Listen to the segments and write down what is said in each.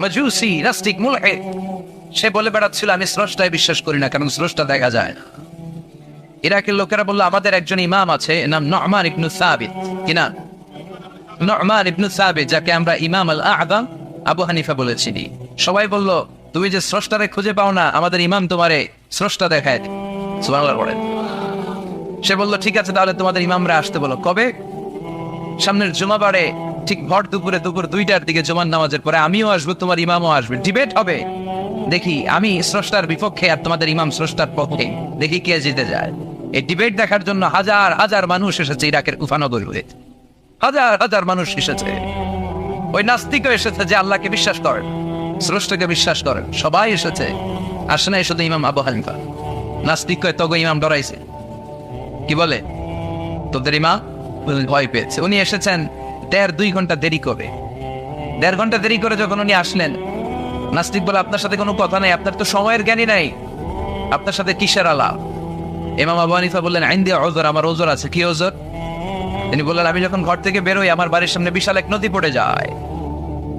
মাজুসি, নাস্তিক, মুলহিদ। সে বলে বেড়াচ্ছিল আমি স্রষ্টায় বিশ্বাস করি না, কারণ স্রষ্টা দেখা যায় না। ইরাকের লোকেরা বললো আমাদের একজন ইমাম আছে, নাম নু'মান ইবনে সাবিত। কি নাম? নু'মান ইবনে সাবিত, যাকে আমরা ইমাম আল আ'যাম আবু হানিফা বলেছি। সবাই বলল তুমি যে স্রষ্টারে খুঁজে পাও না, আমাদের ইমাম তোমারে স্রষ্টা দেখায়। সুবহানাল্লাহ বলেন। সে বলল ঠিক আছে, তাহলে তোমাদের ইমামরা আসতে বলো। কবে? সামনের জুমাবারে ঠিক ভর দুপুরে, দুপুর 2টার দিকে জুমার নামাজের পরে আমিও আসবো, তোমার ইমামও আসবে, ডিবেট হবে। দেখি আমি স্রষ্টার বিপক্ষে আর তোমাদের ইমাম স্রষ্টার পক্ষে, দেখি কে জিতে যায়। এই ডিবেট দেখার জন্য হাজার হাজার মানুষ এসেছে ইরাকের কুফা নগরীতে। হাজার হাজার মানুষ এসেছে। ওই নাস্তিকও এসেছে যে আল্লাহকে বিশ্বাস করেন, স্রষ্টাকে বিশ্বাস করেন, সবাই এসেছে। আসে নাই শুধু ইমাম আবু হানিফা। নাস্তিক কয় তগো ইমাম ডরাইছে। কি বলে? তোদের ইমাম ভয় পেয়েছে। উনি এসেছেন 1.5-2 ঘন্টা দেরি করে। 1.5 ঘন্টা দেরি করে যখন উনি আসলেন, নাস্তিক বলে আপনার সাথে কোনো কথা নাই, আপনার তো সময়ের জ্ঞানী নাই, আপনার সাথে কিসের আলাপ? ইমাম আবু হানিফা বললেন আইন্দি ওযর, আমার ওযর আছে। কি ওযর? তিনি বললেন আমি যখন ঘর থেকে বেরোই আমার বাড়ির সামনে বিশাল এক নদী পড়ে যায়,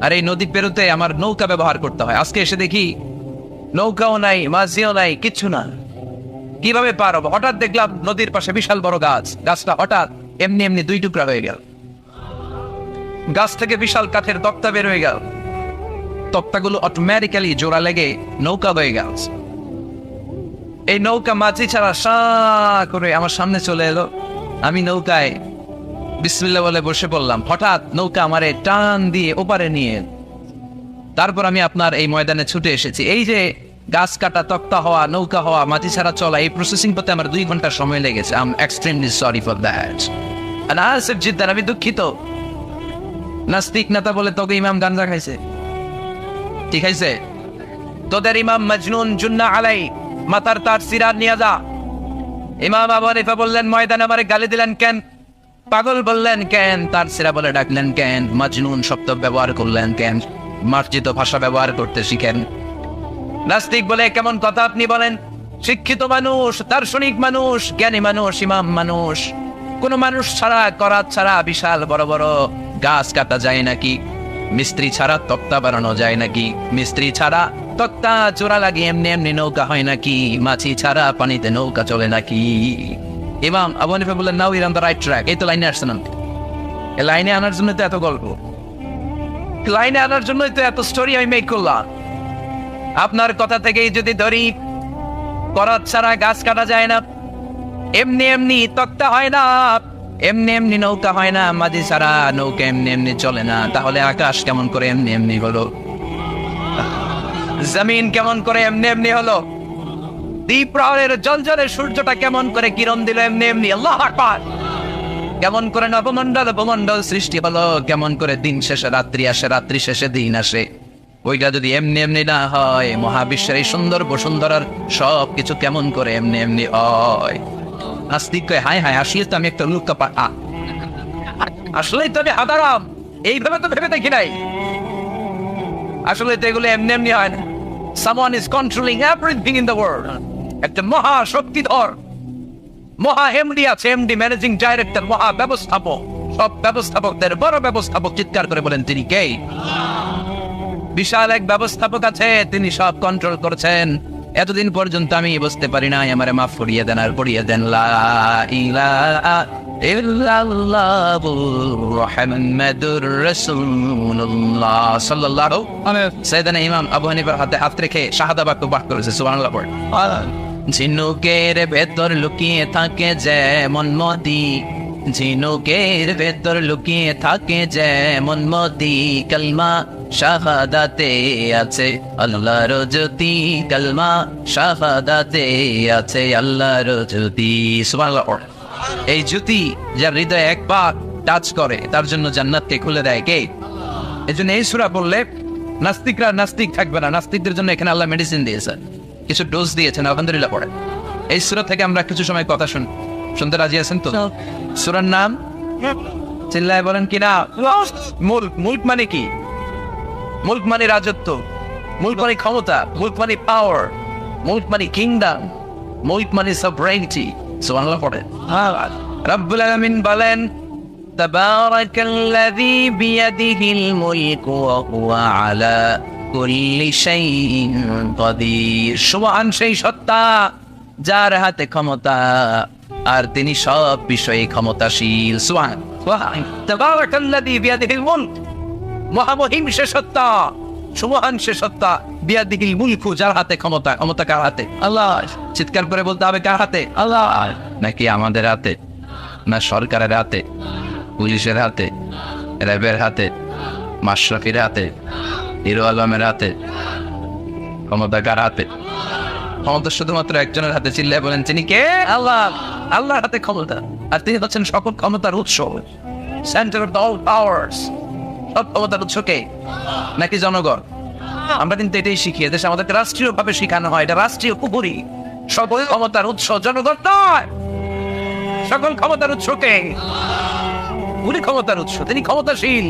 আর এই নদী পেরোতে আমার নৌকা ব্যবহার করতে হয়। আজকে এসে দেখি নৌকাও নাই, মাঝিও নাই, কিচ্ছু না। কিভাবে পার হবো? হঠাৎ দেখলাম নদীর পাশে বিশাল বড় গাছ, গাছটা হঠাৎ এমনি এমনি 2 টুকরা হয়ে গেল। গাছ থেকে বিশাল কাঠের তক্তা বের হয়ে গেল। তক্তাগুলো অটোমেটিক্যালি জোড়া লেগে নৌকা হয়ে গেল। এই নৌকা মাঝি ছাড়া সা করে আমার সামনে চলে এলো। আমি নৌকায় বিসমিল্লাহ বলে বসে পড়লাম। হঠাৎ নৌকা আমারে টান দিয়ে ওপারে নিয়ে, তারপর আমি আপনার এই ময়দানে ছুটে এসেছি। এই যে গাছ কাটা, তক্তা হওয়া, নৌকা হওয়া, মাঝি ছাড়া চলা, এই প্রসেসিং করতে আমার 2 ঘন্টা সময় লেগেছে। I am extremely sorry for that. আর আসিফ জিদ্দার, আমি দুঃখিত। নাস্তিক নেতা বলে তোকে ইমাম গাঞ্জা খাইছে। ঠিক আছে, তোদের ইমাম মজনুন, জুন্না আলাই, মাথার তার সিরাত নিয়ে যা। ইমাম আবু হানিফা বললেন ময়দানে আমারে গালি দিলেন কেন? পাগল বললেন কেন? তার সিরা বলে ডাকলেন কেন? মজনুন শব্দ ব্যবহার করলেন কেন? মার্জিত ভাষা ব্যবহার করতে শিখেন। নাস্তিক বলে কেমন কথা আপনি বলেন? শিক্ষিত মানুষ, দার্শনিক মানুষ, জ্ঞানী মানুষ, ইমাম মানুষ, কোন মানুষ ছাড়া, করাত ছাড়া বিশাল বড় বড় গাছ কাটা যায় নাকি? মিস্ত্রি ছাড়া তক্তা বানানো যায় নাকি? মিস্ত্রি ছাড়া তক্তা জোড়া লাগিয়ে এমনি এমনি নৌকা হয় নাকি? মাছি ছাড়া পানিতে নৌকা চলে নাকি? ইমাম আবু হানিফা বললেন now you on the right track. এই তো লাইনে আসছেন। এই লাইনে আনার জন্য তো এত গল্প, লাইনে আনার জন্যই তো এত স্টোরি আমি মেক করলাম। আপনার কথা থেকেই যদি ধরি, করাত ছাড়া গাছ কাটা যায় না, এমনি এমনি তক্তা হয় না, এমনি এমনি নৌকা হয় না, মাঝি ছাড়া নৌকা এমনি এমনি চলে না, তাহলে আকাশ কেমন করে এমনি এমনি হলো? জমিন কেমন করে এমনি এমনি হলো? দ্বীপ প্রহরের জলজলে সূর্যটা কেমন করে কিরণ দিল এমনি এমনি? আল্লাহু আকবার। কেমন করে নবমণ্ডল ভূমণ্ডল সৃষ্টি হলো? কেমন করে দিন শেষে রাত্রি আসে, রাত্রি শেষে দিন আসে? ওইটা যদি এমনি এমনি না হয়, মহাবিশ্বের এই সুন্দর বসুন্ধরার সব কিছু কেমন করে এমনি এমনি হয়? নাস্তিক কয় হায় হায়, আসিয়ে তো আমি একটা লুকা পাঠা, আসলেই তো আমি হাদারাম, এইভাবে তো ভেবে দেখি নাই। আসলে তো এগুলো এমনি এমনি হয় না। Someone is controlling everything in the world. একটা মহা শক্তিধর মহা এমডি আছে, এমডি ম্যানেজিং ডাইরেক্টর, মহা ব্যবস্থাপক, সব ব্যবস্থাপকদের বড় ব্যবস্থাপক। চিৎকার করে বলেন তিনি কে? বিশাল এক ব্যবস্থাপক আছে, তিনি সব কন্ট্রোল করছেন। এতদিন পর্যন্ত আমি বুঝতে পারি নাই, আমারে মাফ করিয়ে দেন আর পড়িয়ে দেন লা ইলাহা ইল্লাল্লাহু মুহাম্মাদুর রাসূলুল্লাহ সাল্লাল্লাহু আলাইহি সাইয়েদনা ইমাম আবু হানিফার হাতে হাত রেখে শাহাদা বাক্য পাঠ করেছে। সুবহানাল্লাহ পড়ে। ঝিনুকের ভেতর লুকিয়ে থাকে যেমন মদি, ঝিনুকের ভেতর লুকিয়ে থাকে যেমন মদি, কালমা শাহাদাতে আছে আল্লাহর জ্যোতি, কালমা শাহাদাতে আছে আল্লাহর জ্যোতি। সুবহানাল্লাহ। এই জ্যোতি যার হৃদয়ে একবার টাচ করে তার জন্য জান্নাতকে খুলে দেয় কে? এজন্য এই সূরা পড়লে নাস্তিকরা নাস্তিক থাকবে না। নাস্তিকদের জন্য এখানে আল্লাহ মেডিসিন দিয়েছেন, কিছু ডোজ দিয়েছেন। আলহামদুলিল্লাহ পড়ে। এই সূরা থেকে আমরা কিছু সময় কথা শুনতে রাজি আছেন তো? সূরার নাম চিল্লায় বলেন কি না? মুলক। মুলক মানে কি? মুলক মানে রাজত্ব, মুলক মানে ক্ষমতা, মুলক মানে পাওয়ার, মুলক মানে কিংডম, মুলক মানে সভরেনিটি। সুবহানাল্লাহ পড়েন। রব্বুল আলামিন বলেন তাবারাকাল্লাযী বিয়াদিহিল মুলকু ওয়া হুয়া আলা কুল্লি শাইইন কাদির। সুবহান সেই সত্তা যার হাতে ক্ষমতা আর তিনি সব বিষয়ে ক্ষমতাশীল। সুবহান তাবারাকাল্লাযী বিয়াদিহিল মুলক। মহামহিম সে সত্তা, সুবহান সে সত্তা, বিয়াদিহিল মুলকু, যার হাতে ক্ষমতা। ক্ষমতা কার হাতে? আল্লাহ। চিৎকার করে বলতে হবে কার হাতে? আল্লাহ। নাকি আমাদের হাতে, না সরকারের হাতে, পুলিশের হাতে, র্যাবের হাতে, মাশরাফির হাতে, হিরো আলমের হাতে? ক্ষমতা কার হাতে? ক্ষমতা শুধুমাত্র একজনের হাতে। চিল্লায় বলেন তিনি কে? আল্লাহ। আল্লাহর হাতে ক্ষমতা, আর তিনি হচ্ছেন সকল ক্ষমতার উৎস, সেন্টার অফ অল পাওয়ার্স। সব ক্ষমতার উৎস কে? নাকি জনগণ? আমরা কিন্তু এটাই শিখি, দেশে আমাদেরকে রাষ্ট্রীয় ভাবে শিখানো হয় এটা রাষ্ট্রীয় পুকুরি। সকল ক্ষমতার উৎস জনগণ নয়, সকল ক্ষমতার উৎস কে? উনি ক্ষমতার উৎস, তিনি ক্ষমতাশীল,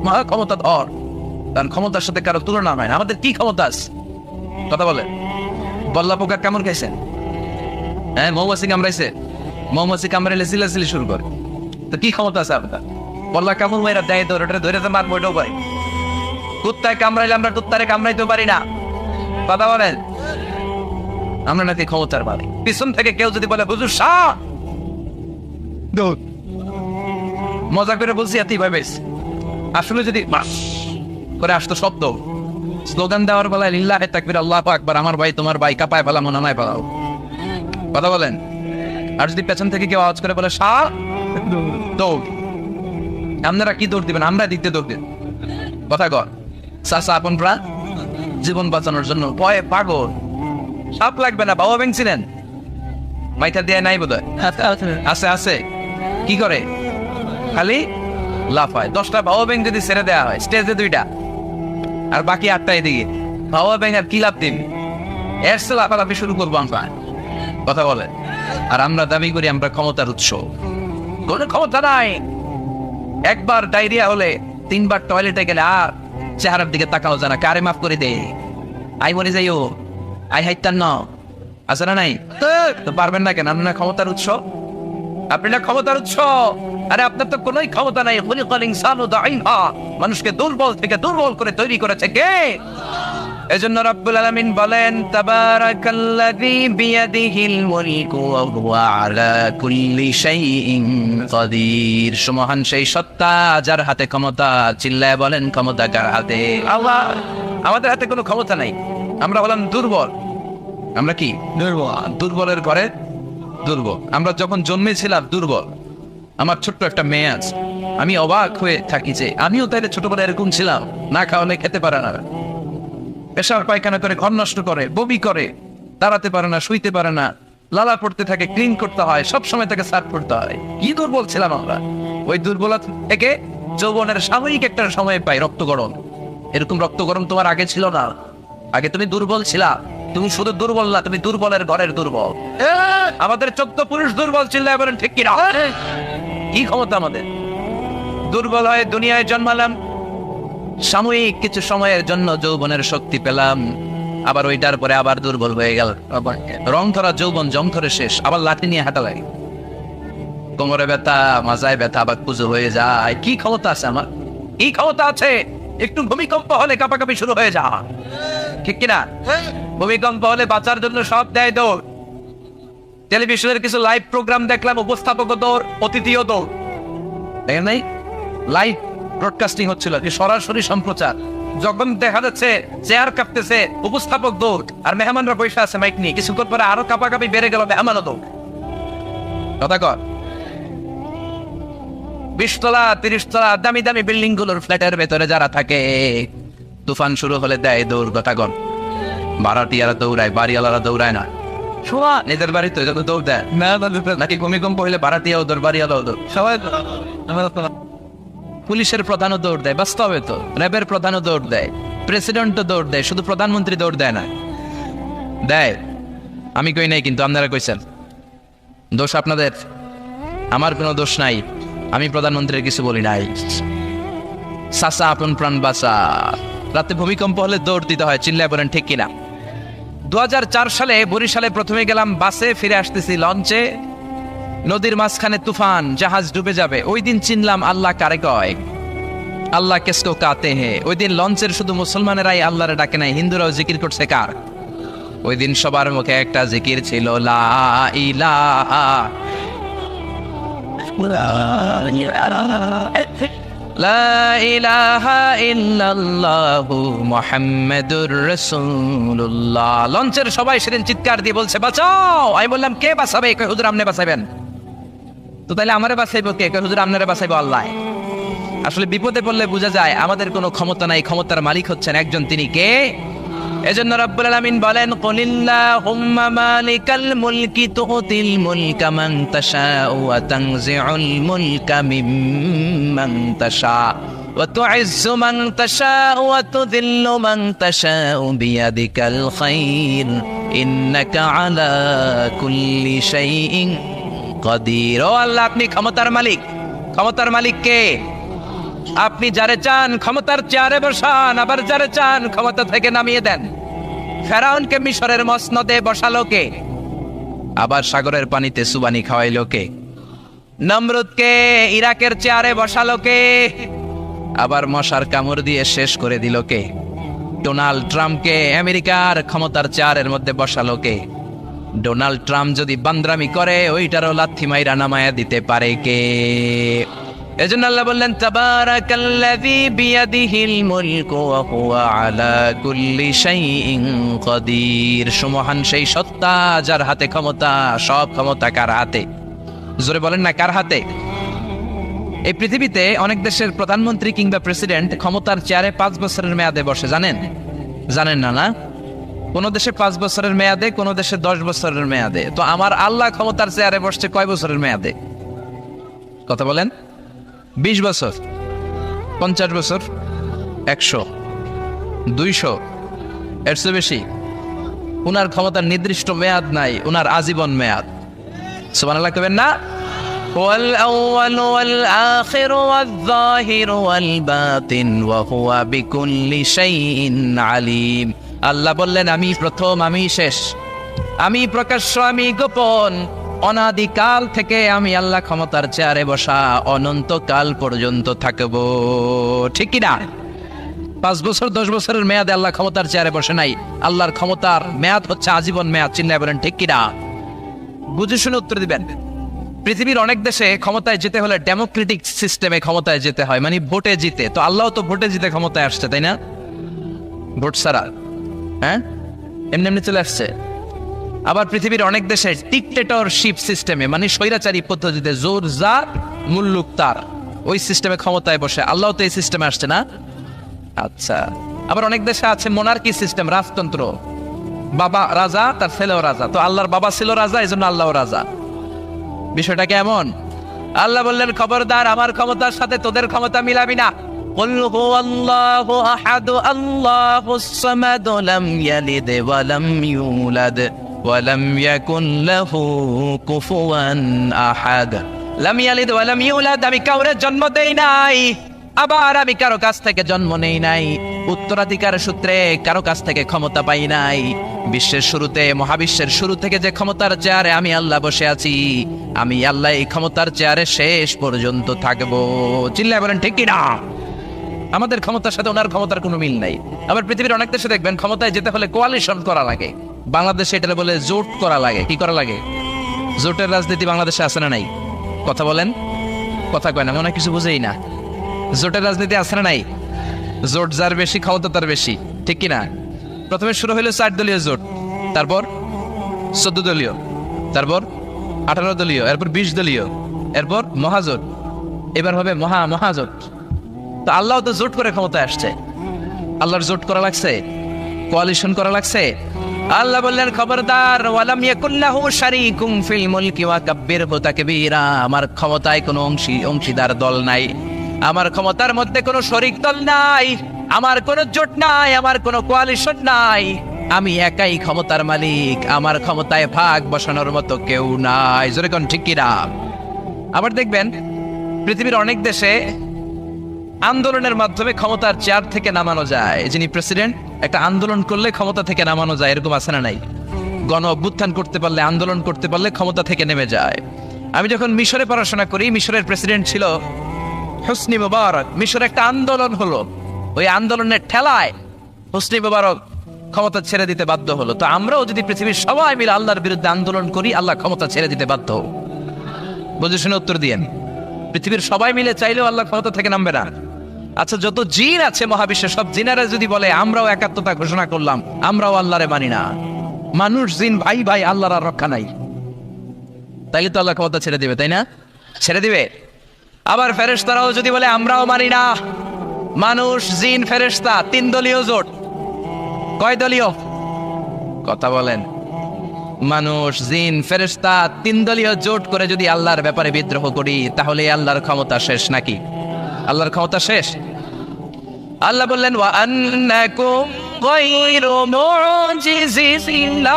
মহা ক্ষমতাধর। কারণ ক্ষমতার সাথে কারো তুলনা হয় না। আমাদের কি ক্ষমতা আছে? কথা বলে। বল্লা পোকা কেমন খাইছেন? হ্যাঁ, মৌমাছি কামড়াইছে, মৌমাছি কামড়াইলে চিল্লাচিল্লি শুরু করে। তো কি ক্ষমতা আছে আপনার? বল্লা কামড় মেয়েরা দেয়, ধরে ধরে তো মারবো, এটাও পারি। কুত্তায় কামড়াইলে আমরা কুত্তারে কামড়াইতেও পারি না। কথা বলেন। আমরা নাকি ক্ষমতার বাড়ি। পিছন থেকে কেউ যদি বলে হুজুর শাহ, মজা করে বলছি এতই ভাবে, আসলে যদি করে আসতো শব্দ, স্লোগান দেওয়ার বেলায় লিল্লাহে তাকবীর, আল্লাহু আকবার, আমার ভাই তোমার ভাই, কাপায় ফেলা মনে নয় ফেলাও। কথা বলেন। আর যদি পেছন থেকে কেউ আওয়াজ করে বলে শাহ, দৌড়। আপনারা কি দৌড় দিবেন? আমরা দিতে দৌড় দিন। কথা কর। চাচা আপন প্রাণ জীবন বাঁচানোর জন্য ভয়ে পাগল। সাপ লাগবে না। বাবা ব্যাংক ছিলেন? মাইথা দিয়ে নাই বোধ হয়। আছে আছে। কি করে? খালি লাফায়। 10টা বাবা ব্যাংক যদি ছেড়ে দেওয়া হয়, স্টেজে 2টা আর বাকি 8টা এদিকে, বাবা ব্যাংক আর কি লাভ দিন? এর সে লাফালাফি শুরু করবো আমরা। কথা বলে। আর আমরা দাবি করি আমরা ক্ষমতার উৎস। কোন ক্ষমতা নাই। একবার ডায়রিয়া হলে 3বার টয়লেটে গেলে আর চেহারার দিকে তাকাও জানা, কারে মাফ করে দে, আই মরে যাইও, আই হাইতান ন, আছে না নাই? তো পারবেন না কেন? আপনার ক্ষমতার উৎস, আপনি না ক্ষমতার উৎস। আরে আপনার তো কোনোই ক্ষমতা নাই। খুলিকাল ইনসানু দাঈফা, মানুষকে দুর্বল থেকে দুর্বল করে তৈরি করেছে কে? এজন্য রব্বুল আলামিন বলেন তাবারাকাল্লাযী বিয়াদিহিল মুলকু ওয়া হুয়া আলা কুল্লি শাইইন কাদির। সুবহান সেই সত্তা যার হাতে ক্ষমতা। চিল্লায় বলেন ক্ষমতা কার হাতে? আল্লাহ। আমাদের হাতে কোনো ক্ষমতা নাই। আমরা হলাম দুর্বল। আমরা কি দুর্বল? দুর্বলের ঘরে দুর্বল। আমরা যখন জন্মেছিলাম দুর্বল। আমার ছোট্ট একটা মেয়ে আছে, আমি অবাক হয়ে থাকি যে আমিও তাইলে ছোটবেলায় এরকম ছিলাম। না খাওয়ালে খেতে পারে না, পেশাব পায়খানা করে, ঘর নষ্ট করে, বমি করে, দাঁড়াতে পারে না, শুইতে পারে না, লালা পড়তে থাকে, ক্লিন করতে হয়, সব সময় তাকে সার্ভ করতে হয়। কি দুর্বল ছিলাম আমরা। ওই দুর্বলতা থেকে যৌবনের সাময়িক একটা সময় পাই রক্ত গরম। এরকম রক্ত গরম তোমার আগে ছিল না। আগে তুমি দুর্বল ছিলা। তুমি শুধু দুর্বল না, তুমি দুর্বলের ঘরের দুর্বল। আমাদের 14 পুরুষ দুর্বল চিল্লায় বলেন ঠিক কিনা? কি ক্ষমতা আমাদের? দুর্বল হয়ে দুনিয়ায় জন্মালাম, সাময়িক কিছু সময়ের জন্য যৌবনের শক্তি পেলাম, আবার ওইটার পরে আবার দুর্বল হয়ে গেল। রং ধরা যৌবন জং ধরে শেষ, আবার লাঠি নিয়ে হাঁটা লাগে, কোমরে ব্যথা, মাজায় ব্যথা, আবার পুজো হয়ে যায়। কি ক্ষমতা আছে আমার? কি ক্ষমতা আছে? একটু ভূমিকম্প হলে কাঁপাকাঁপি শুরু হয়ে যা, ঠিক কিনা? ভূমিকম্প হলে বাঁচার জন্য সব দেয় দৌড়। টেলিভিশনের কিছু লাইভ প্রোগ্রাম দেখলাম, উপস্থাপক দৌড়, অতিথিও দৌড়। দেখেন নাই? লাইভ ব্রডকাস্টিং হচ্ছিল, সরাসরি সম্প্রচার। যখন দেখা যাচ্ছে চেয়ার কাঁপতেছে, উপস্থাপক দৌড়, আর মেহমানরা বসে আছে মাইক নিয়ে। কিছুক্ষণ পরে আরো কাঁপাকাঁপি বেড়ে গেল, মেহমানও দৌড়। কথা কর। 20 তলা 30 তলা দামি দামি বিল্ডিং গুলোর ফ্ল্যাটের ভেতরে যারা থাকে, তুফান শুরু হলে দেয় দৌড়। কথা কর। ভাড়াটিয়ারা দৌড়ায়, বাড়িওয়ালারা দৌড়ায় না। শোয়া নিজের বাড়িতে যত দৌড় দেয় না, নাকি ভূমিকম্প হইলে ভাড়াটিয়াও দৌড়, বাড়িওয়ালাও দৌড়, সবাই। পুলিশের প্রধানও দৌড় দেয়, বাস্তবে তো র্যাবের প্রধানও দৌড় দেয়, প্রেসিডেন্টও দৌড় দেয়, শুধু প্রধানমন্ত্রী দৌড় দেয় না। দেয়, আমি কই নাই, কিন্তু আপনারা কইছেন। দোষ আপনাদের, আমার কোনো দোষ নাই। আমি প্রধানমন্ত্রীর কিছু বলি নাই। চাচা আপন প্রাণ বাঁচা। রাতে ভূমিকম্প হলে দৌড় দিতে হয়, চিল্লায় বলেন ঠিক কিনা? 2004 সালে বরিশালে প্রথমে গেলাম বাসে, ফিরে আসতেছি লঞ্চে, নদীর মাঝখানে তুফান, জাহাজ ডুবে যাবে। ওই দিন চিনলাম আল্লাহ কারে কয়। আল্লাহ কিসকো কাতে হে। ওই দিন লঞ্চের শুধু মুসলমানেরাই আল্লাহরে ডাকে নাই, হিন্দুরাও জিকির করছে কার? ওই দিন সবার মুখে একটা জিকির ছিল, লা ইলাহা লা ইলাহা ইল্লাল্লাহু মুহাম্মাদুর রাসূলুল্লাহ। লঞ্চের সবাই সেদিন চিৎকার দিয়ে বলছে বাঁচাও। আমি বললাম কে বাঁচাবে? কই হুজুর আপনি বাঁচাবেন। তো তাইলে আমারে বাঁচাইবো কে? কই হুজুর আপনারে বাঁচাইবো আল্লাহ। আসলে বিপদে পড়লে বোঝা যায় আমাদের কোনো ক্ষমতা নাই, ক্ষমতার মালিক হচ্ছেন একজন, তিনি কে? এজন্য রব্বুল আলামিন বলেন, কুলিল্লাহুম্মা মালিকাল মুলকি তুতিল মুলকা মান তাশাউ ওয়া তানজিউল মুলকা মিম্মান তাশা ওয়া তুইজ্জু মান তাশাউ ওয়া তুযিল্লু মান তাশাউ বিয়াদিকাল খায়র ইন্নাকা আলা কুল্লি শাইইন কাদির। ও আল্লাহ, আপনি ক্ষমতার মালিক। ক্ষমতার মালিক কে? আপনি যারে চান ক্ষমতার চেয়ারে বসান, আবার যারে চান ক্ষমতা থেকে নামিয়ে দেন। ফেরাউনকে মিশরের মসনদে বসালো কে? আবার সাগরের পানিতে সুবানি খাওয়াইলো কে? নমরুদকে ইরাকের চেয়ারে বসালো কে? আবার মশার কামড় দিয়ে শেষ করে দিল কে? ডোনাল্ড ট্রাম্পকে আমেরিকার ক্ষমতার চেয়ারের মধ্যে বসালো কে? ডোনাল্ড ট্রাম্প যদি বান্দ্রামি করে ওইটারও লাথি মাইরা নামায়া দিতে পারে কে? এজন্য আল্লাহ বললেন, তাবারাকাল্লাযী বিয়াদিহিল মুলকু ওয়া হুয়া আলা কুল্লি শাইইন কাদির। সুমহান সেই সত্তা যার হাতে ক্ষমতা, সব ক্ষমতা কার হাতে? জোরে বলেন না, কার হাতে? এই পৃথিবীতে অনেক দেশের প্রধানমন্ত্রী কিংবা প্রেসিডেন্ট ক্ষমতার চেয়ারে 5 বছরের মেয়াদে বসে, জানেন? জানেন না? না, কোন দেশে 5 বছরের মেয়াদে, কোন দেশে 10 বছরের মেয়াদে। তো আমার আল্লাহ ক্ষমতার চেয়ারে বসছে কয় বছরের মেয়াদে? কথা বলেন। 20 বছর, 50 বছর, 100, 200, এর চেয়ে বেশি? উনার ক্ষমতার নির্দিষ্ট মেয়াদ নাই, উনার আজীবন মেয়াদ। সুবহানাল্লাহ কবেন না? ওয়াল আউয়ালু ওয়াল আখিরু ওয়াল যাহিরু ওয়াল বাতিন ওয়া হুয়া বিকুল্লি শাইইন আলিম। আল্লাহ বললেন, আমি প্রথম, আমি শেষ, আমি প্রকাশ্য, আমি গোপন। অনাদিকাল থেকে আমি আল্লাহ ক্ষমতার চেয়ারে বসা, অনন্তকাল পর্যন্ত থাকবো। ঠিক কি না? 5 বছর 10 বছরের মেয়াদে আল্লাহ ক্ষমতার চেয়ারে বসে নাই। আল্লাহর ক্ষমতার মেয়াদ হচ্ছে আজীবন মেয়াদ। চিল্লায় বলেন ঠিক কি না? বুঝে শুনে উত্তর দিবেন। পৃথিবীর অনেক দেশে ক্ষমতায় যেতে হলে ডেমোক্রেটিক সিস্টেমে ক্ষমতায় যেতে হয়, মানে ভোটে জিতে। তো আল্লাহ তো ভোটে জিতে ক্ষমতায় আসছে, তাই না? ভোট ছাড়া, হ্যাঁ, এমনি এমনি চলে আসছে। আবার পৃথিবীর অনেক দেশে ডিক্টেটরশিপ সিস্টেমে, মানে স্বৈরাচারী পদ্ধতিতে, জোর যার মুল্লুক তার, ওই সিস্টেমে ক্ষমতায় বসে। আল্লাহ তো এই সিস্টেমে আসছে না। আচ্ছা, আবার অনেক দেশে আছে মোনার্কি সিস্টেম, রাজতন্ত্র, বাবা রাজা, তার ছেলেও রাজা। তো আল্লাহর বাবা ছিল রাজা, এই জন্য আল্লাহ রাজা। বিষয়টা কেমন? আল্লাহ বললেন, খবরদার, আমার ক্ষমতার সাথে তোদের ক্ষমতা মিলাবি না। قل هو الله أحد الله الصمد لم يلد ولم يولد ولم يكن له كفوا أحد। لم يلد ولم يولد, আমি কাউরে জন্ম দেই নাই, আবার আমি কারো কাছ থেকে জন্ম নেই নাই, উত্তরাধিকার সূত্রে কারো কাছ থেকে ক্ষমতা পাই নাই। বিশ্বের শুরুতে, মহাবিশ্বের শুরু থেকে যে ক্ষমতার চেয়ারে আমি আল্লাহ বসে আছি, আমি আল্লাহ এই ক্ষমতার চেয়ারে শেষ পর্যন্ত থাকবো। চিল্লায় বলেন ঠিক কি না? আমাদের ক্ষমতার সাথে ওনার ক্ষমতার কোনো মিল নাই। আবার পৃথিবীর অনেক দেশে দেখবেন ক্ষমতায় যেতে হলে কোয়ালিশন করা লাগে। বাংলাদেশে এটা বলে জোট করা লাগে। কি করা লাগে? জোটের রাজনীতি বাংলাদেশে আছে না নাই? কথা বলেন, কথা কয় না, মনে হয় কিছু বুঝেই না। জোটের রাজনীতি আছে না নাই? জোট যার বেশি ক্ষমতা তার বেশি, ঠিক কি না? প্রথমে শুরু হলো 4 দলীয় জোট, তারপর 14 দলীয়, তারপর 18 দলীয়, এরপর 20 দলীয়, এরপর মহাজোট, এবার হবে মহাজোট। তো আল্লাহ তো জোট করে ক্ষমতায় আসছে। আল্লাহর জোট করা লাগছে, কোয়ালিশন করা লাগছে। আল্লাহ বললেন, খবরদার, ওয়ালাম ইয়াকুল্লাহু শারীকুম ফিল মুলকি ওয়া কাব্বিরহু তাকবীরা। আমার ক্ষমতায় কোনো অংশীদার দল নাই, আমার ক্ষমতার মধ্যে কোনো শরীক দল নাই, আমার কোনো জোট নাই, আমার কোনো কোয়ালিশন নাই। আমি একাই ক্ষমতার মালিক, আমার ক্ষমতায় ভাগ বসানোর মতো কেউ নাই। জোরে কোন ঠিক কি না? আবার দেখবেন পৃথিবীর অনেক দেশে আন্দোলনের মাধ্যমে ক্ষমতার চেয়ার থেকে নামানো যায়। যিনি প্রেসিডেন্ট, একটা আন্দোলন করলে ক্ষমতা থেকে নামানো যায়, এরকম আছে না নাই? গণ অভ্যুত্থান করতে পারলে, আন্দোলন করতে পারলে ক্ষমতা থেকে নেমে যায়। আমি যখন মিশরে পড়াশোনা করি, মিশরের প্রেসিডেন্ট ছিল হোসনি মুবারক, মিশরে একটা আন্দোলন হলো, ওই আন্দোলনের ঠেলায় হোসনি মুবারক ক্ষমতা ছেড়ে দিতে বাধ্য হলো। তো আমরাও যদি পৃথিবীর সবাই মিলে আল্লাহর বিরুদ্ধে আন্দোলন করি, আল্লাহ ক্ষমতা ছেড়ে দিতে বাধ্য হবো। বুঝে শুনে উত্তর দিয়েন। পৃথিবীর সবাই মিলে চাইলেও আল্লাহ ক্ষমতা থেকে নামবে না। আচ্ছা, যত জিন আছে মহাবিশ্বে, সব জিনারা যদি বলে আমরাও একাত্মতা ঘোষণা করলাম, আমরাও আল্লাহরে মানি না, মানুষ জিন ভাই ভাই, আল্লাহর আর রক্ষা নাই, তাইলে তো আল্লাহ ক্ষমতা ছেড়ে দিবে, তাই না? ছেড়ে দিবে। আবার ফেরেশতারাও যদি বলে আমরাও মানি না, মানুষ জিন ফেরেশতা, 3 দলীয় জোট। কয় দলীয়? কথা বলেন। মানুষ জিন ফেরেশতা 3 দলীয় জোট করে যদি আল্লাহর ব্যাপারে বিদ্রোহ করি, তাহলে আল্লাহর ক্ষমতা শেষ নাকি? আল্লাহর ক্ষমতা শেষ? আল্লাহ বললেন ওয়া আন্নাকুম গায়রু মুজিজিল্লাহ,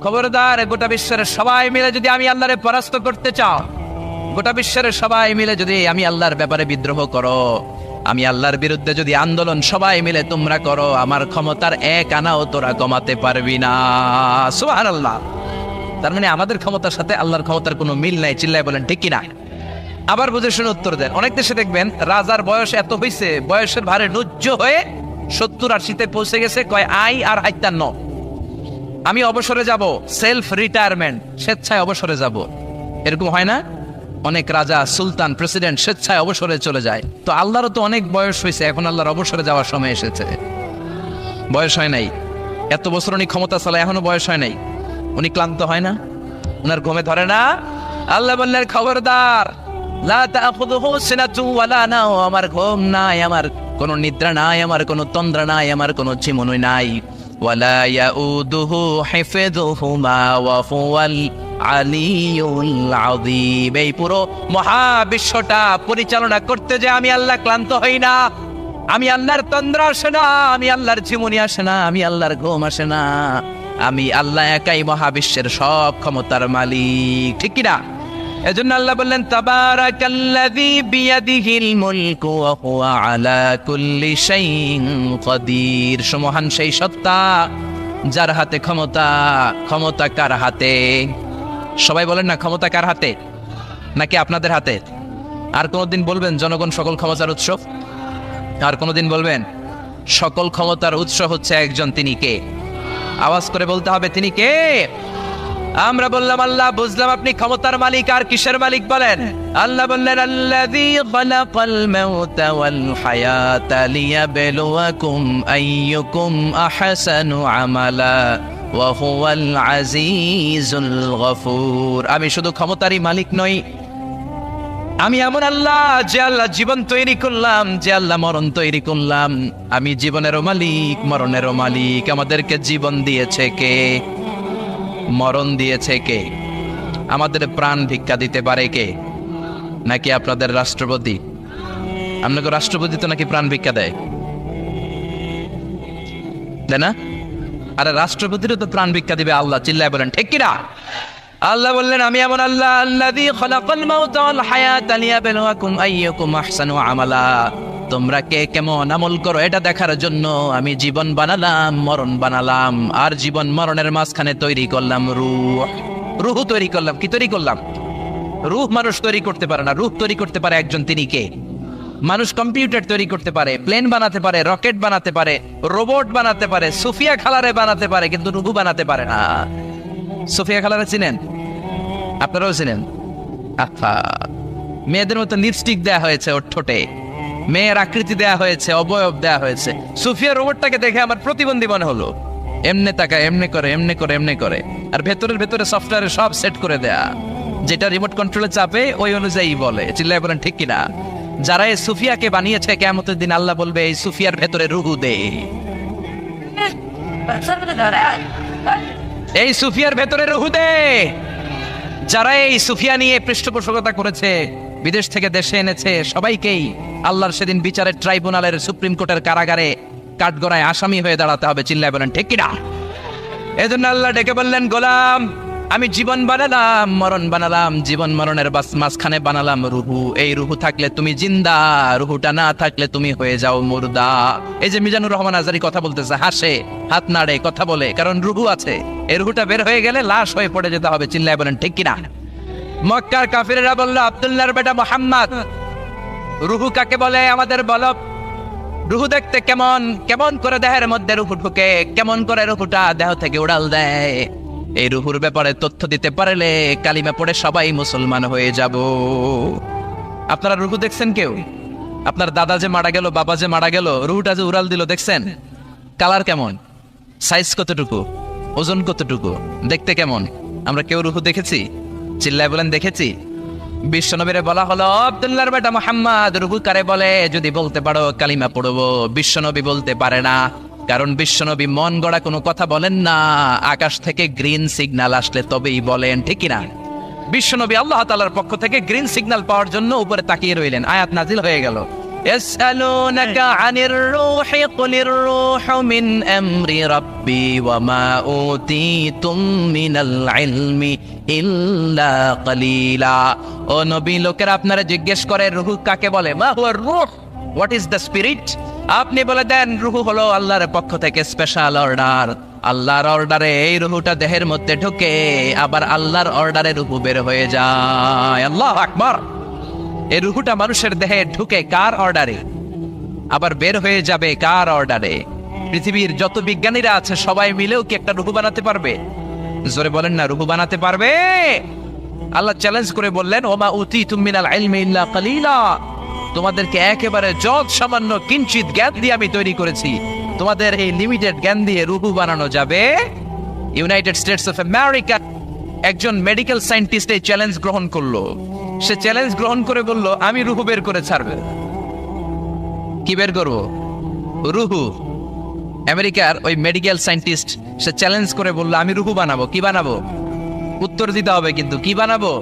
খবরদার, গোটা বিশ্বের সবাই মিলে যদি আমি আল্লাহরে পরাস্ত করতে চাও, গোটা বিশ্বের সবাই মিলে যদি আমি আল্লাহর ব্যাপারে বিদ্রোহ করো, আমি আল্লাহর বিরুদ্ধে যদি আন্দোলন সবাই মিলে তোমরা করো, আমার ক্ষমতার 1 আনাও তোরা কমাতে পারবি না। সুবহানাল্লাহ। তার মানে আমাদের ক্ষমতার সাথে আল্লাহর ক্ষমতার কোনো মিল নাই। চিল্লায় বলেন ঠিক কিনা? আবার বুঝে শুনে উত্তর দেন। অনেক দেশে দেখবেন রাজার বয়স এত হয়েছে, বয়সের ভারে নুজ্জ হয়ে 70-80-তে পৌঁছে গেছে, কয় আই আর হাইতার ন, আমি অবসরে যাব, সেলফ রিটায়ারমেন্ট, স্বেচ্ছায় অবসরে যাব। এরকম হয় না? অনেক রাজা, সুলতান, প্রেসিডেন্ট স্বেচ্ছায় অবসরে চলে যায়। তো আল্লাহরও তো অনেক বয়স হয়েছে, এখন আল্লাহর অবসরে যাওয়ার সময় এসেছে। বয়স হয় নাই, এত বছর উনি ক্ষমতা চালায়, এখনো বয়স হয় নাই। উনি ক্লান্ত হয় না? উনার ঘুমে ধরে না? আল্লাহ বললেন খবরদার, লা তাখুযুহু সিনাতুন ওয়ালা নাওম, আমার ঘুম নাই, আমার কোনো নিদ্রা নাই, আমার কোনো তন্দ্রা নাই, আমার কোনো ঝিমুনি নাই। ওয়ালা ইয়াউদুহু হিফযুহুমা ওয়া হুয়াল আলিয়ুল আযীম। এই পুরো মহাবিশ্বটা পরিচালনা করতে যে আমি আল্লাহ ক্লান্ত হই না, আমি আল্লাহর তন্দ্রা আসে না, আমি আল্লাহর ঝিমুনি আসে না, আমি আল্লাহর ঘুম আসে না। আমি আল্লাহ একাই মহাবিশ্বের সব ক্ষমতার মালিক, ঠিক কিনা? এজন্য আল্লাহ বললেন তাবারাকাল্লাযী বিয়াদিহিল মুলকু ওয়া হুয়া আলা কুল্লি শাইইন কাদির। সুমহান সেই সত্তা যার হাতে ক্ষমতা। ক্ষমতা কার হাতে? সবাই বলেন না, ক্ষমতা কার হাতে? নাকি আপনাদের হাতে? আর কোনদিন বলবেন জনগণ সকল ক্ষমতার উৎস? আর কোনদিন বলবেন সকল ক্ষমতার উৎস হচ্ছে একজন, তিনি কে? আওয়াজ করে বলতে হবে, তিনি কে? আমরা বললাম আল্লাহ, বুঝলাম আপনি ক্ষমতার মালিক, আর কিসের মালিক বলেন? আল্লাহ বললেন আল্লাযী খালাকাল মাউতা ওয়াল হায়াতা লিয়াবলুয়াকুম আইয়ুকুম আহসানু আমালা ওয়া হুয়াল আজিজুল গফুর। আমি শুধু ক্ষমতারই মালিক নই, আমি এমন আল্লাহ যে আল্লাহ জীবন তৈরি করলাম, যে আল্লাহ মরণ তৈরি করলাম। আমি জীবনেরও মালিক, মরণেরও মালিক। আমাদেরকে জীবন দিয়েছে কে? মরণ দিয়েছে কে? আমাদের প্রাণ ভিক্ষা দিতে পারে কে? নাকি আপনাদের রাষ্ট্রপতি? আপনাকে রাষ্ট্রপতি তো নাকি প্রাণ ভিক্ষা দেয়, দেয় না? আরে রাষ্ট্রপতিরও তো প্রাণ ভিক্ষা দিবে আল্লাহ। চিল্লায় বলেন ঠিক কিনা? আল্লাহ বললেন আমি এমন আল্লাহ আল্লাযী খালাকাল মাউতা ওয়াল হায়াতা লিয়াবলুয়াকুম আইয়ুকুম আহসানু আমালা। তোমরা কে কেমন আমল করো এটা দেখার জন্য আমি জীবন বানালাম, মরণ বানালাম, আর জীবন মরণের মাঝখানে তৈরি করলাম রূহ। রূহ তৈরি করলাম। কি তৈরি করলাম? রূহ মানুষ তৈরি করতে পারে না, রূহ তৈরি করতে পারে একজন, তিনি কে? মানুষ কম্পিউটার তৈরি করতে পারে, প্লেন বানাতে পারে, রকেট বানাতে পারে, রোবট বানাতে পারে, সুফিয়া খালারে বানাতে পারে, কিন্তু রূহ বানাতে পারে না। সুফিয়া খালারে চিনেন? আপনারাও চিনেন? আচ্ছা, মেয়েদের মতো লিপস্টিক দেয়া হয়েছে ওর ঠোঁটে, মেয়ের আকৃতি দেয়া হয়েছে, অবয়ব দেয়া হয়েছে। সুফিয়া রোবটটাকে দেখে আমার প্রতিবন্ধী মনে হলো। এমনে তাকা, এমনে করে, এমনে করে, এমনে করে, আর ভেতরে সফটওয়্যারে সব সেট করে দেয়া, যেটা রিমোট কন্ট্রোলে চাপে ওই অনুযায়ী বলে। চিল্লায় বলেন ঠিক কিনা? যারা এই সুফিয়াকে বানিয়েছে, কিয়ামতের দিন আল্লাহ বলবে এই সুফিয়ার ভেতরে রূহ দে। এই সুফিয়ার ভেতরে রূহ দে। যারা এই সুফিয়া নিয়ে পৃষ্ঠপোষকতা করেছে, বিদেশ থেকে দেশে এনেছে, সবাইকেই আল্লাহর সেদিন বিচারের ট্রাইব্যুনালের, সুপ্রিম কোর্টের কারাগারে কাঠগড়ায় আসামি হয়ে দাঁড়াতে হবে। চিল্লায় বলেন ঠিক কিনা? এজন্য আল্লাহ ডেকে বললেন গোলাম, আমি জীবন বানালাম, মরণ বানালাম, জীবন মরণের মাঝখানে বানালাম রুহু। এই রুহু থাকলে তুমি জিন্দা, রুহুটা না থাকলে তুমি হয়ে যাও মুর্দা। এই যে মিজানুর রহমান আজারি কথা বলতেছে, হাসে, হাত নাড়ে, কথা বলে, কারণ রুহু আছে। এই রুহুটা বের হয়ে গেলে লাশ হয়ে পড়ে যেতে হবে। চিল্লায় বলেন ঠিক কিনা? মক্কার কাফিরেরা বলল, আব্দুল্লাহর বেটা মুহাম্মদ, রুহু কাকে বলে আমাদের বলো। রুহু দেখতে কেমন, কেমন করে দেহের মধ্যে রুহু ঢুকে, কেমন করে রুহুটা দেহ থেকে উড়াল দেয়। এই রুহুর ব্যাপারে তথ্য দিতে পারলে কালিমা পড়ে সবাই মুসলমান হয়ে যাব। আপনারা রুহু দেখছেন কেউ? আপনার দাদা যে মারা গেল, বাবা যে মারা গেল, রুহুটা যে উড়াল দিল, দেখছেন? কালার কেমন, সাইজ কতটুকু, ওজন কতটুকু, দেখতে কেমন? আমরা কেউ রুহু দেখেছি? চিল্লায় বলেন দেখেছি। বিশ্বনবীরে বলা হলো, আব্দুল্লাহর বেটা মুহাম্মদ, রুহু কারে বলে? যদি বলতে পারো কালিমা পড়বো। বিশ্বনবী বলতে পারে না, কারণ বিশ্বনবী মন গড়া কোনো কথা বলেন না। আকাশ থেকে গ্রিন সিগন্যাল আসলে তবেই বলেন, ঠিক কিনা? বিশ্বনবী আল্লাহ তাআলার পক্ষ থেকে গ্রিন সিগন্যাল পাওয়ার জন্য উপরে তাকিয়ে রইলেন। আয়াত নাজিল হয়ে গেল, ইয়াসআলুনাকা আনির রূহি কুলির রূহু মিন আমরি রাব্বি ওয়া মা উতীতুম মিনাল ইলমি ইল্লা কালিলা। ও নবী, লোকেরা আপনারা জিজ্ঞেস করে রূহ কাকে বলে? মা হুয়া রূহ, হোয়াট ইজ দ্য স্পিরিট? আপনি বলে দেন রূহ হলো আল্লাহর পক্ষ থেকে স্পেশাল অর্ডার। আল্লাহর অর্ডারে এই রূহটা দেহের মধ্যে ঢুকে, আবার আল্লাহর অর্ডারে রূহ বের হয়ে যায়। আল্লাহু আকবার। এই রূহটা মানুষের দেহে ঢুকে কার অর্ডারে, আবার বের হয়ে যাবে কার অর্ডারে? পৃথিবীর যত বিজ্ঞানীরা আছে সবাই মিলেও কি একটা রূহ বানাতে পারবে? জোরে বলেন না, রূহ বানাতে পারবে? আল্লাহ চ্যালেঞ্জ করে বললেন, ওমা উতীতুম মিনাল ইলমি ইল্লা কালিলা। তোমাদেরকে একেবারে যত সামান্য কিঞ্চিত জ্ঞান দিয়ে আমি তৈরি করেছি, তোমাদের এই লিমিটেড জ্ঞান দিয়ে রূহ বানানো যাবে? ইউনাইটেড স্টেটস অফ আমেরিকা একজন মেডিকেল সায়েন্টিস্ট এই চ্যালেঞ্জ গ্রহণ করলো। সে চ্যালেঞ্জ গ্রহণ করে বলল, আমি রুহু বের করে ছাড়ব। কি বের করবো? রুহু। আমেরিকার ওই মেডিকেল সায়েন্টিস্ট সে চ্যালেঞ্জ করে বলল, আমি রুহু বানাবো। কি বানাবো? উত্তর দিতে হবে কিন্তু, কি বানাবো?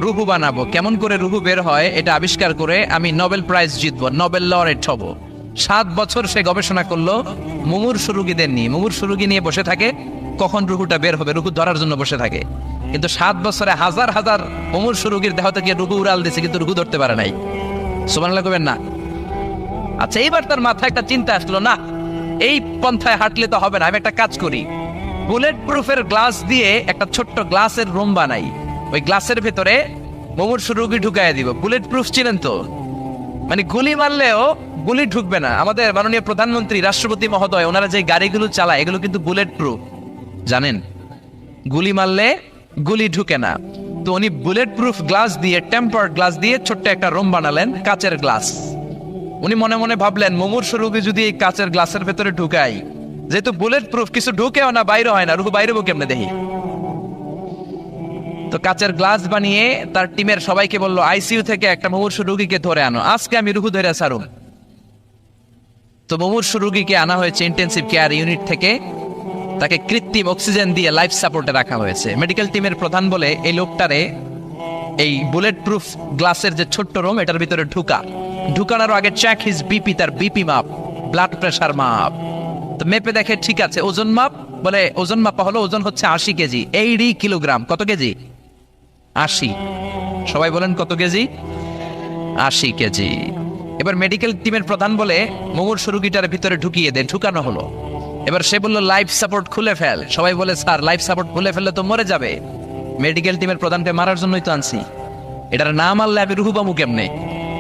রুহু বানাবো। কেমন করে রুহু বের হয় এটা আবিষ্কার করে আমি নোবেল প্রাইজ জিতবো, নোবেল লরেট হব। 7 বছর সে গবেষণা করলো মুমূর্ষু রোগীদের নিয়ে। মুমূর্ষু রোগী নিয়ে বসে থাকে, কখন রুহুটা বের হবে, রুহু ধরার জন্য বসে থাকে। কিন্তু 7 বছরে হাজার হাজার মুমূর্ষু রোগীর দেহ থেকে রুহু উড়াল দিয়েছে, কিন্তু রুহু ধরতে পারে নাই। সুবহানাল্লাহ কইবেন না? আচ্ছা, এইবার তার মাথায় একটা চিন্তা আসলো, না এই পন্থায় হাঁটলে তো হবে না, আমি একটা কাজ করি। বুলেট প্রুফের গ্লাস দিয়ে একটা ছোট্ট গ্লাসের রুম বানাই, ওই গ্লাসের ভেতরে মুমূর্ষু রোগী ঢুকাইয়া দিব। বুলেট প্রুফ চিনেন তো? মানে গুলি মারলেও গুলি ঢুকবে না। আমাদের মাননীয় প্রধানমন্ত্রী, রাষ্ট্রপতি মহোদয়, ওনারা যে গাড়িগুলো চালায় এগুলো কিন্তু বুলেট প্রুফ, জানেন? গুলি মারলে গুলি ঢুকে না। তো উনি বুলেট প্রুফ গ্লাস দিয়ে, টেম্পার্ড গ্লাস দিয়ে ছোট্ট একটা রুম বানালেন, কাচের গ্লাস। উনি মনে মনে ভাবলেন, মুমূর্ষু রোগী যদি এই কাচের গ্লাসের ভেতরে ঢুকাই, যেহেতু বুলেট প্রুফ, কিছু ঢুকেও না, বাইরে হয় না, রুহু বাইরে কেমনে দেখি। তো কাচের গ্লাস বানিয়ে তার টিমের সবাইকে বললো, আইসিইউ থেকে একটা মুমূর্ষু রোগীকে ধরে আনো, আজকে আমি রুহু ধরে ছাড়ুম। তো মুমূর্ষু রোগীকে আনা হয়েছে ইন্টেনসিভ কেয়ার ইউনিট থেকে, তাকে কৃত্রিম অক্সিজেন দিয়ে লাইফ সাপোর্টে রাখা হয়েছে। মেডিকেল টিমের প্রধান বলে, এই লোকটারে এই বুলেট প্রুফ গ্লাসের যে ছোট্ট রুম, এটার ভিতরে ঢুকানোর আগে চেক হিজ বিপি, তার বিপি মাপ, ব্লাড প্রেশার মাপ। তো মেপে দেখে ঠিক আছে। ওজন মাপ, বলে ওজন মাপা হলো, ওজন হচ্ছে 80 কেজি, 80 কিলোগ্রাম। কত কেজি? 80। সবাই বলেন কত কেজি? 80 কেজি। এবার মেডিকেল টিমের প্রধান বলে, মুমূর্ষু রোগীটার ভিতরে ঢুকিয়ে দে। ঢুকানো হলো। এবার সে বলল, লাইফ সাপোর্ট খুলে ফেল। সবাই বলে, স্যার লাইফ সাপোর্ট খুলে ফেললে তো মরে যাবে। মেডিকেল টিমের প্রধানকে মারার জন্যই তো আনছি, এটার না মারলে আমি রুহু পাবো কেমনে?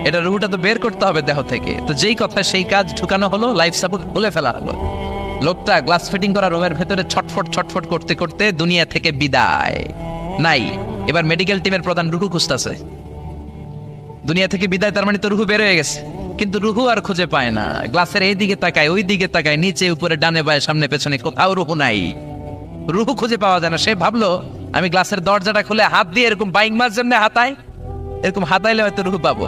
এটা রুহুটা তো বের করতে হবে দেহ থেকে। তো যেই কথা সেই কাজ, ঢুকানো হলো, লাইফ সাপোর্ট খুলে ফেলা হলো। লোকটা গ্লাস ফিটিং করা রুমের ভেতরে ছটফট ছটফট করতে করতে দুনিয়া থেকে বিদায় নাই। এবার মেডিকেল টিমের প্রধান রুহু খুঁজতেছে। দুনিয়া থেকে বিদায়, তার মানে তো রুহু বের হয়ে গেছে, কিন্তু রুহু আর খুঁজে পায় না। গ্লাসের এই দিকে তাকায়, ওই দিকে তাকায়, নিচে উপরে ডানে বায়ে সামনে পেছনে, কোথাও রুহু নাই। রুহু খুঁজে পাওয়া যায় না। সে ভাবলো, আমি গ্লাসের দরজাটা খুলে হাত দিয়ে এরকম বাইং মাছ যেমনি হাতায়, এরকম হাতাইলে হয়তো রুহু পাবো।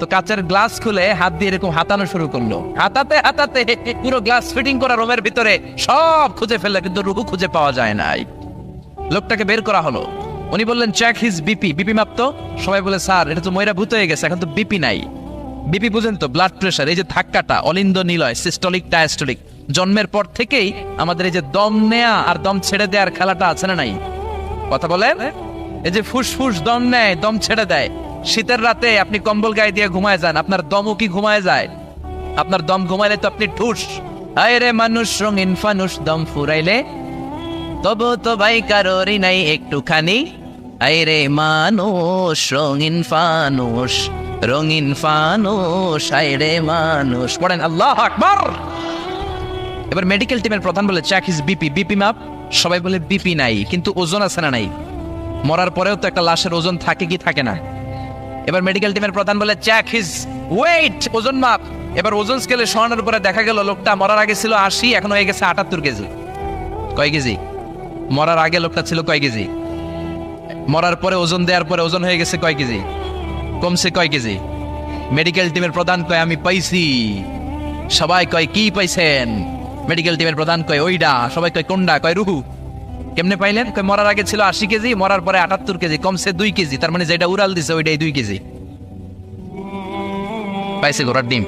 তো কাচের গ্লাস খুলে হাত দিয়ে এরকম হাতানো শুরু করলো। হাতাতে হাতাতে পুরো গ্লাস ফিটিং করা রুমের ভিতরে সব খুঁজে ফেললো, কিন্তু রুহু খুঁজে পাওয়া যায় নাই। লোকটাকে বের করা হলো। উনি বললেন, চেক হিজ বিপি। বিপি মাপতো। সবাই বলে, স্যার এটা তো ময়রা ভূত হয়ে গেছে, এখন তো বিপি নাই। বিপি বুঝেন তো? Blood pressure. এই যে ধাক্কাটা, অলিন্দ নিলয়, সিস্টোলিক ডায়াস্টোলিক, জন্মের পর থেকেই আমাদের এই যে দম নেয়া আর দম ছেড়ে দেওয়ার খেলাটা আছে না নাই? কথা বলেন। এই যে ফুসফুস দম নেয়, দম ছেড়ে দেয়, শীতের রাতে আপনি কম্বল গায়ে দিয়ে ঘুমায় যান, আপনার দমও কি ঘুমায় যায়? আপনার দম ঘুমাইলে তো আপনি ঠুস। আয় রে মানুষ রঙিন ফানুস, দম ফুরাইলে তবু তো ভাই কারোরই নাই একটুখানি। আয় রে মানুষ রঙিন ফানুস, রঙিন ফানুস, আয় রে মানুষ। পড়েন আল্লাহু আকবার। এবার মেডিকেল টিমের প্রধান বলে চেক হিজ বিপি। বিপি মাপ। সবাই বলে বিপি নাই, কিন্তু ওজন আছে না নাই? মরার পরেও তো একটা লাশের ওজন থাকে কি থাকে না? এবার মেডিকেল টিমের প্রধান বলে চেক হিজ ওয়েট, ওজন মাপ। এবার ওজন স্কেলে শোয়ানোর উপরে দেখা গেল লোকটা মরার আগে ছিল 80, এখন হয়ে গেছে 78 কেজি। কয় কেজি? মরার আগে লোকটা ছিল কয় কেজি? মরার পরে ওজন দেওয়ার পরে ওজন হয়ে গেছে কয় কেজি? কমছে কয় কেজি? মেডিকেল টিমের প্রধান কয় আমি পাইছি। সবাই কয় কি পাইছেন? মেডিকেল টিমের প্রধান কয় ওইডা। সবাই কয় কোনডা? কয় রুহু। কেমনে পাইলেন? কয় মরার আগে ছিল 80 কেজি, মরার পরে 78 কেজি, কমছে 2 কেজি। তার মানে যেটা উড়াল দিছে ওইটাই 2 কেজি। পাইছে ঘোড়ার ডিম।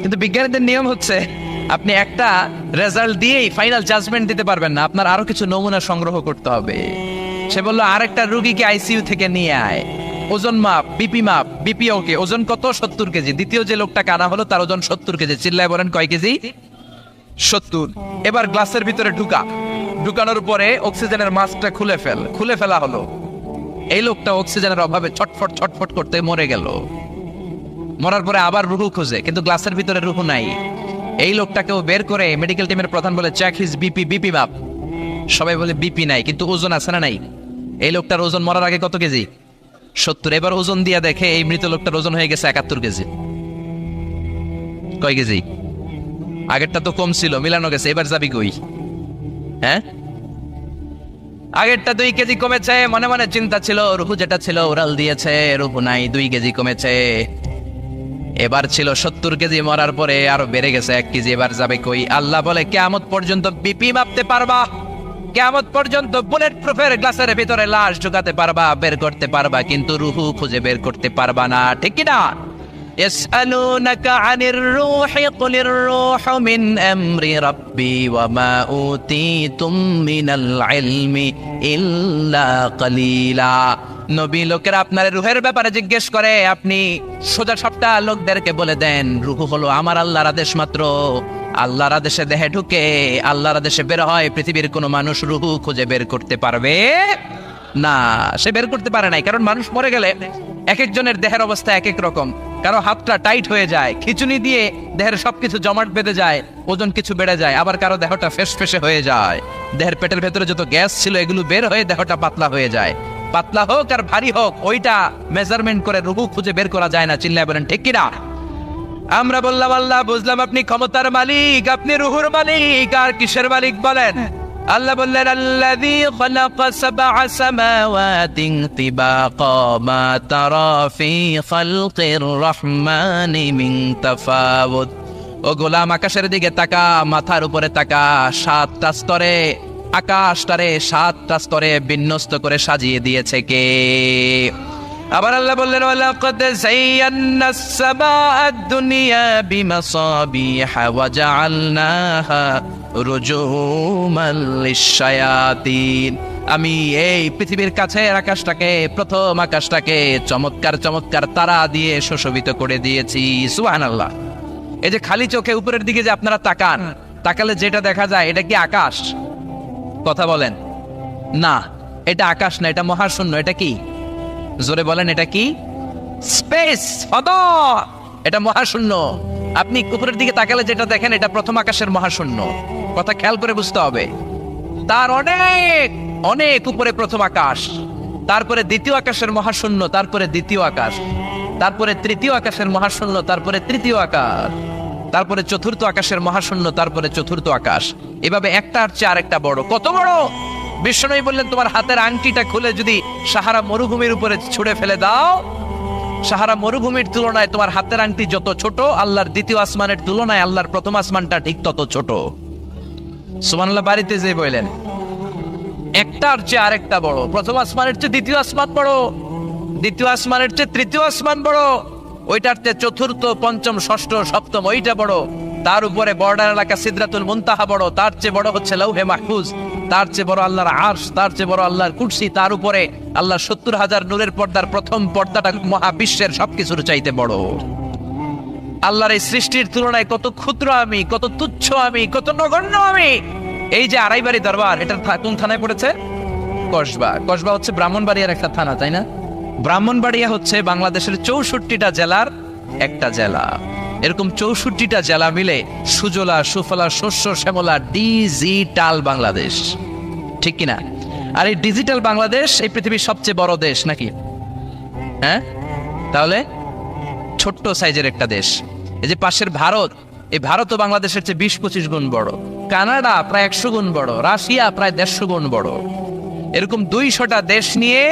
কিন্তু বিজ্ঞানীদের নিয়ম হচ্ছে আপনি একটা রেজাল্ট দিয়েই ফাইনাল জাজমেন্ট দিতে পারবেন না, আপনার আরো কিছু নমুনা সংগ্রহ করতে হবে। সে বলল আরেকটা রোগীকে আইসিইউ থেকে নিয়ে আয়, ওজন মাপ, বিপি মাপ। বিপি ওকে, ওজন কত? 70 কেজি। দ্বিতীয় যে লোকটা কানা হলো তার ওজন 70 কেজি। চিল্লায় বলেন কয় কেজি? 70। এবার গ্লাসের ভিতরে ঢুকানোর পরে অক্সিজেনের মাস্কটা খুলে ফেলা হলো। এই লোকটা অক্সিজেনের অভাবে ছটফট করতে মরে গেল। মরার পরে আবার রুহু খোঁজে, কিন্তু গ্লাসের ভিতরে রুহু নাই। এই লোকটাকেও বের করে মেডিকেল টিমের প্রধান বলে চেক হিজ বিপি। বিপি মাপ। সবাই বলে বিপি নাই, কিন্তু ওজন আছে না নাই? এই লোকটার ওজন মরার আগে কত কেজি? 70। এবার ওজন দিয়া দেখে এই মৃত লোকটার ওজন হয়ে গেছে 71 কেজি। কয় কেজি? আগেরটা তো কম ছিল, মিলানো গেছে। এবার যাবি কই? হ্যাঁ, আগেরটা 2 কেজি কমেছে। মনে মনে চিন্তা ছিল, রুহু যেটা ছিল উড়াল দিয়েছে, রুহু নাই, 2 কেজি কমেছে। এবার ছিল 70 কেজি, মরার পরে আরো বেড়ে গেছে 1 কেজি। এবার যাবে কই? আল্লাহ বলে কিয়ামত পর্যন্ত বিপি মাপতে পারবা, কিয়ামত পর্যন্ত বুলেট প্রুফের গ্লাসের ভিতরে লাশ ঢুকাতে পারবা, বের করতে পারবা, কিন্তু রুহু খুঁজে বের করতে পারবা না। ঠিক কি না? ইয়াসআলুনাকা আনির রূহি কুলির রূহু মিন আমরি রাব্বি ওয়া মা উতীতুম মিনাল ইলমি ইল্লা কালিলা। নবী লোকেরা আপনার রুহের ব্যাপারে জিজ্ঞেস করে, আপনি সোজা সবটা লোকদেরকে বলে দেন রুহু হলো আমার আল্লাহর আদেশ মাত্র। আল্লাহর আদেশে দেহে ঢুকে, আল্লাহর আদেশে বের হয়। পৃথিবীর কোনো মানুষ রুহু খুঁজে বের করতে পারবে না। সে বের করতে পারে নাই, কারণ মানুষ মরে গেলে এক একজনের দেহের অবস্থা এক এক রকম। কারো হাতটা টাইট হয়ে যায়, খিচুনি দিয়ে দেহের সবকিছু জমাট বেঁধে যায়, ওজন কিছু বেড়ে যায়। আবার কারো দেহটা ফেসফেসে হয়ে যায়, দেহের পেটের ভেতরে যত গ্যাস ছিল এগুলো বের হয়ে দেহটা পাতলা হয়ে যায়। পাতলা হোক আর ভারী হোক, ওইটা মেজারমেন্ট করে রুহু খুঁজে বের করা যায় না। চিল্লায় বলেন ঠিক কিনা? আমরা বললাম আল্লাহ বুঝলাম আপনি ক্ষমতার মালিক, আপনি রুহুর মালিক, আর কিসের মালিক বলেন? আল্লাহ বললেন আল্লাযী খালাকা সাবআ সামাওয়াতিন তিবাকা মা তারা ফি খালকির রহমানি মিন তাফাউত। ও গোলাম আকাশের দিকে তাকা, মাথার উপরে তাকা। 7টা স্তরে আকাশটারে 7টা স্তরে বিন্যস্ত করে সাজিয়ে দিয়েছে কে? আবার আল্লাহ বললেন ওয়ালাকাদ যায়্যানাস সামাআদ দুনিয়া বিমাসাবিহা ওয়া জাআলনাহা রুজুমান লিশ-শায়াতিন। আমি এই পৃথিবীর কাছের আকাশটাকে, প্রথম আকাশটাকে চমৎকার চমৎকার তারা দিয়ে সুশোভিত করে দিয়েছি। সুবহানাল্লাহ। এই যে খালি চোখে উপরের দিকে যে আপনারা তাকান, তাকালে যেটা দেখা যায় এটা কি আকাশ? কথা বলেন না, এটা আকাশ না, এটা মহাশূন্য। এটা কি? জোরে বলেন, এটা কি? স্পেস, ফাদা। এটা মহাশূন্য। আপনি উপরের দিকে তাকালে যেটা দেখেন এটা প্রথম আকাশের মহাশূন্য। কথা খেয়াল করে বুঝতে হবে। তার অনেক অনেক উপরে প্রথম আকাশ, তারপরে দ্বিতীয় আকাশের মহাশূন্য, তারপরে দ্বিতীয় আকাশ, তারপরে তৃতীয় আকাশের মহাশূন্য, তারপরে তৃতীয় আকাশ, তারপরে চতুর্থ আকাশের মহাশূন্য, তারপরে চতুর্থ আকাশ। এভাবে একটার চেয়ে আরেকটা বড়। কত বড়? বিষ্ণু বললেন তোমার হাতের আংটিটা খুলে যদি সাহারা মরুভূমির উপরে ছুঁড়ে ফেলে দাও, সাহারা মরুভূমির তুলনায় তোমার হাতের আংটি যত ছোট, আল্লাহর দ্বিতীয় আসমানের তুলনায় আল্লাহর প্রথম আসমানটা ঠিক তত ছোট। সুবহানাল্লাহ। বাড়িতে যে বললেন একটার চেয়ে আরেকটা বড়। প্রথম আসমানের চেয়ে দ্বিতীয় আসমান বড়, দ্বিতীয় আসমানের চেয়ে তৃতীয় আসমান বড়, ওইটার চেয়ে চতুর্থ, পঞ্চম, ষষ্ঠ, সপ্তম ওইটা বড়। তার উপরে বর্ডার এলাকা সিদরাতুল মুনতাহা বড়, তার চেয়ে বড় হচ্ছে লৌহে মাহফুজ, তার চেয়ে বড় আল্লাহর আরশ, তার চেয়ে বড় আল্লাহর কুরসি, তার উপরে আল্লাহ 70,000 নূরের পর্দার প্রথম পর্দাটা মহাবিশ্বের সবকিছুর চাইতে বড়। আল্লাহর এই সৃষ্টির তুলনায় কত ক্ষুদ্র আমি, কত তুচ্ছ আমি, কত নগণ্য আমি। এই যে আড়াইবাড়ি দরবার, এটা কোন থানায় পড়েছে? কসবা। কসবা হচ্ছে ব্রাহ্মণবাড়িয়ার একটা থানা, তাই না? ব্রাহ্মণবাড়িয়া হচ্ছে বাংলাদেশের 64টা জেলার একটা জেলা। এরকম 64টা জেলা মিলে সুজলা সুফলা শস্য শ্যামলা ডিজিটাল বাংলাদেশ, ঠিক কিনা? আর এই ডিজিটাল বাংলাদেশ এই পৃথিবীর সবচেয়ে বড় দেশ নাকি? হ্যাঁ, তাহলে ছোট্ট সাইজের একটা দেশ। এই যে পাশের ভারত, এই ভারতও বাংলাদেশের চেয়ে 20-25 গুণ বড়। কানাডা প্রায় 100 গুণ বড়, রাশিয়া প্রায় 150 গুণ বড়। এরকম 200টা দেশ নিয়ে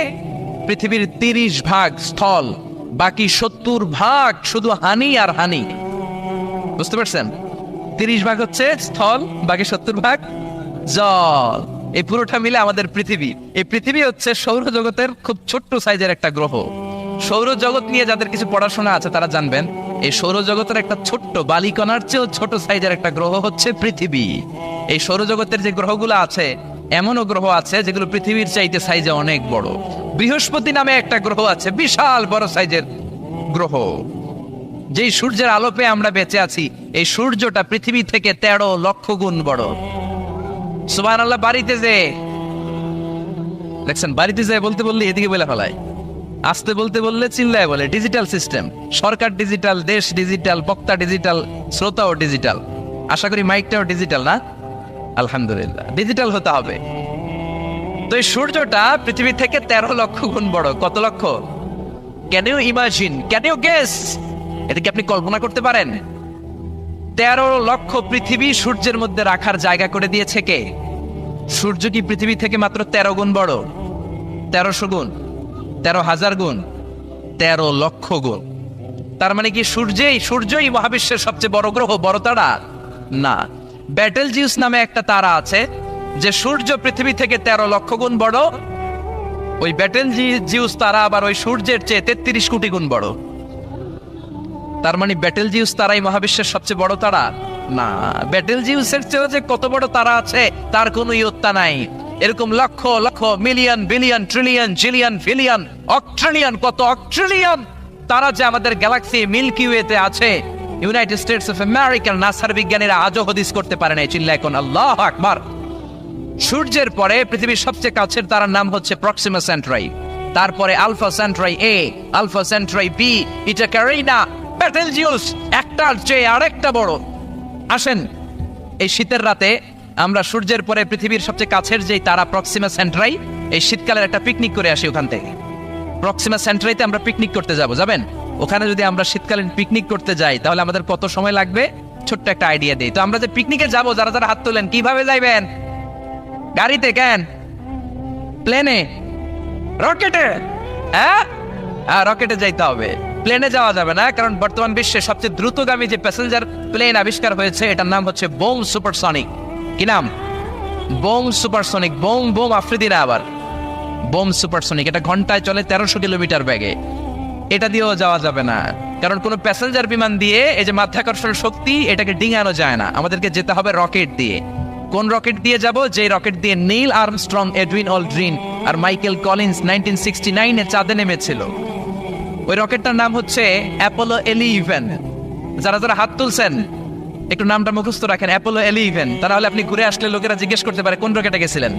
পৃথিবীর 30 ভাগ স্থল, বাকি 70 ভাগ শুধু হানি আর হানি। বুঝতে পারছেন? 30 ভাগ হচ্ছে স্থল, বাকি 70 ভাগ জল। এই পুরোটা মিলে আমাদের পৃথিবী। এই পৃথিবী হচ্ছে সৌরজগতের খুব ছোট্ট সাইজের একটা গ্রহ। সৌরজগৎ নিয়ে যাদের কিছু পড়াশোনা আছে তারা জানবেন, এই সৌরজগতের একটা ছোট্ট বালিকণার চেয়েও ছোট সাইজের একটা গ্রহ হচ্ছে পৃথিবী। এই সৌরজগতের যে গ্রহগুলো আছে, এমনও গ্রহ আছে যেগুলো পৃথিবীর চাইতে সাইজে অনেক বড়। বৃহস্পতি নামে একটা গ্রহ আছে, বিশাল বড় সাইজের গ্রহ। যেই সূর্যের আলো পেয়ে আমরা বেঁচে আছি, এই সূর্যটা পৃথিবী থেকে 13 লক্ষ গুণ বড়। সুবহানাল্লাহ। বাড়িতে যে দেখছেন, বাড়িতে যে বলতে বললে এদিকে বলে ফেলায়, আসতে বলতে বললে চিল্লায় বলে। ডিজিটাল সিস্টেম, সরকার ডিজিটাল, দেশ ডিজিটাল, বক্তা ডিজিটাল, শ্রোতাও ডিজিটাল। আশা করি মাইকটাও ডিজিটাল না? আলহামদুলিল্লাহ, ডিজিটাল হতে হবে। তো এই সূর্যটা পৃথিবী থেকে 13 লক্ষ গুণ বড়। কত লক্ষ? Can you imagine, can you guess? এটা কি আপনি কল্পনা করতে পারেন? 13 লক্ষ পৃথিবী সূর্যের মধ্যে রাখার জায়গা করে দিয়েছে কে? সূর্য কি পৃথিবী থেকে মাত্র 13 গুণ বড়? 1300 গুণ, 13,000 গুণ, 13 লক্ষ গুণ। তার মানে কি সূর্যই মহাবিশ্বের সবচেয়ে বড় গ্রহ, বড় তারা? না। ব্যাটেল জিউস নামে একটা তারা আছে, যে সূর্য পৃথিবী থেকে 13 লক্ষ গুণ বড়। ওই ব্যাটেল জিউস তারা আবার ওই সূর্যের চেয়ে 33 কোটি গুণ বড়। তার মানে ব্যাটেল জিউস তারাই মহাবিশ্বের সবচেয়ে বড় তারা? না। ব্যাটেল জিউসের চেয়েও যে কত বড় তারা আছে তার কোনো ইয়ত্তা নাই। এরকম lakh lakh, million, billion, trillion, zillion, ফিলিয়ন, অক্ট্রিলিয়ন, কত অক্ট্রিলিয়ন তারা যে আমাদের গ্যালাক্সি মিল্কি ওয়েতে আছে, ইউনাইটেড স্টেটস অফ আমেরিকার নাসার বিজ্ঞানীরা আজও হদিস করতে পারে না। চিল্লায় এখন আল্লাহু আকবার। সূর্যের পরে পৃথিবীর সবচেয়ে কাছের তারার নাম হচ্ছে প্রক্সিমা সেন্ট্রাই, তারপরে আলফা সেন্ট্রাই এ, আলফা সেন্ট্রাই বি, এটা ক্যারিনা, ব্যাটেল জিউস একটার চেয়ে আরেকটা বড়। আসেন, এই শীতের রাতে আমরা সূর্যের পরে পৃথিবীর সবচেয়ে কাছের যেই তারা প্রক্সিমা সেন্ট্রাই, এই শীতকালের একটা পিকনিক করে আসি ওখান থেকে। প্রক্সিমা সেন্ট্রাইতে আমরা পিকনিক করতে যাবেন? ওখানে যদি আমরা শীতকালীন পিকনিক করতে যাই তাহলে আমাদের কত সময় লাগবে? ছোট্ট একটা আইডিয়া দেই তো। আমরা যে পিকনিকে যাব, যারা যারা হাত তোলেন, কিভাবে যাইবেন? গাড়িতে? কেন? প্লেনে? রকেটে? হ্যাঁ, রকেটে যাইতে হবে, প্লেনে যাওয়া যাবে না। কারণ বর্তমান বিশ্বে সবচেয়ে দ্রুতগামী যে প্যাসেঞ্জার প্লেন আবিষ্কার হয়েছে, এটার নাম হচ্ছে বোম সুপারসনিক। কি নাম? Bomb supersonic. Bomb bomb Afridi না, আবার বোম সুপারসনিক। এটা ঘন্টায় চলে 1300 কিলোমিটার বেগে। এটা দিয়েও যাওয়া যাবে না, কারণ কোনো প্যাসেঞ্জার বিমান দিয়ে এই যে মাধ্যাকর্ষণ শক্তি, এটাকে ডিঙানো যায় না। আমাদেরকে যেতে হবে রকেট দিয়ে। কোন রকেট দিয়ে যাব? যে রকেট দিয়ে নীল আর্মস্ট্রং, এডউইন অলড্রিন আর মাইকেল কলিন্স 1969-এ চাঁদে নেমেছিল। ওই রকেটটার নাম হচ্ছে অ্যাপোলো 11। যারা যারা হাত তুলছেন একটু নামটা মুখস্থ রাখেন, অ্যাপোলো 11। তাহলে আপনি ঘুরে আসলে লোকেরা জিজ্ঞেস করতে পারে কোন রকেটে গেছিলেন,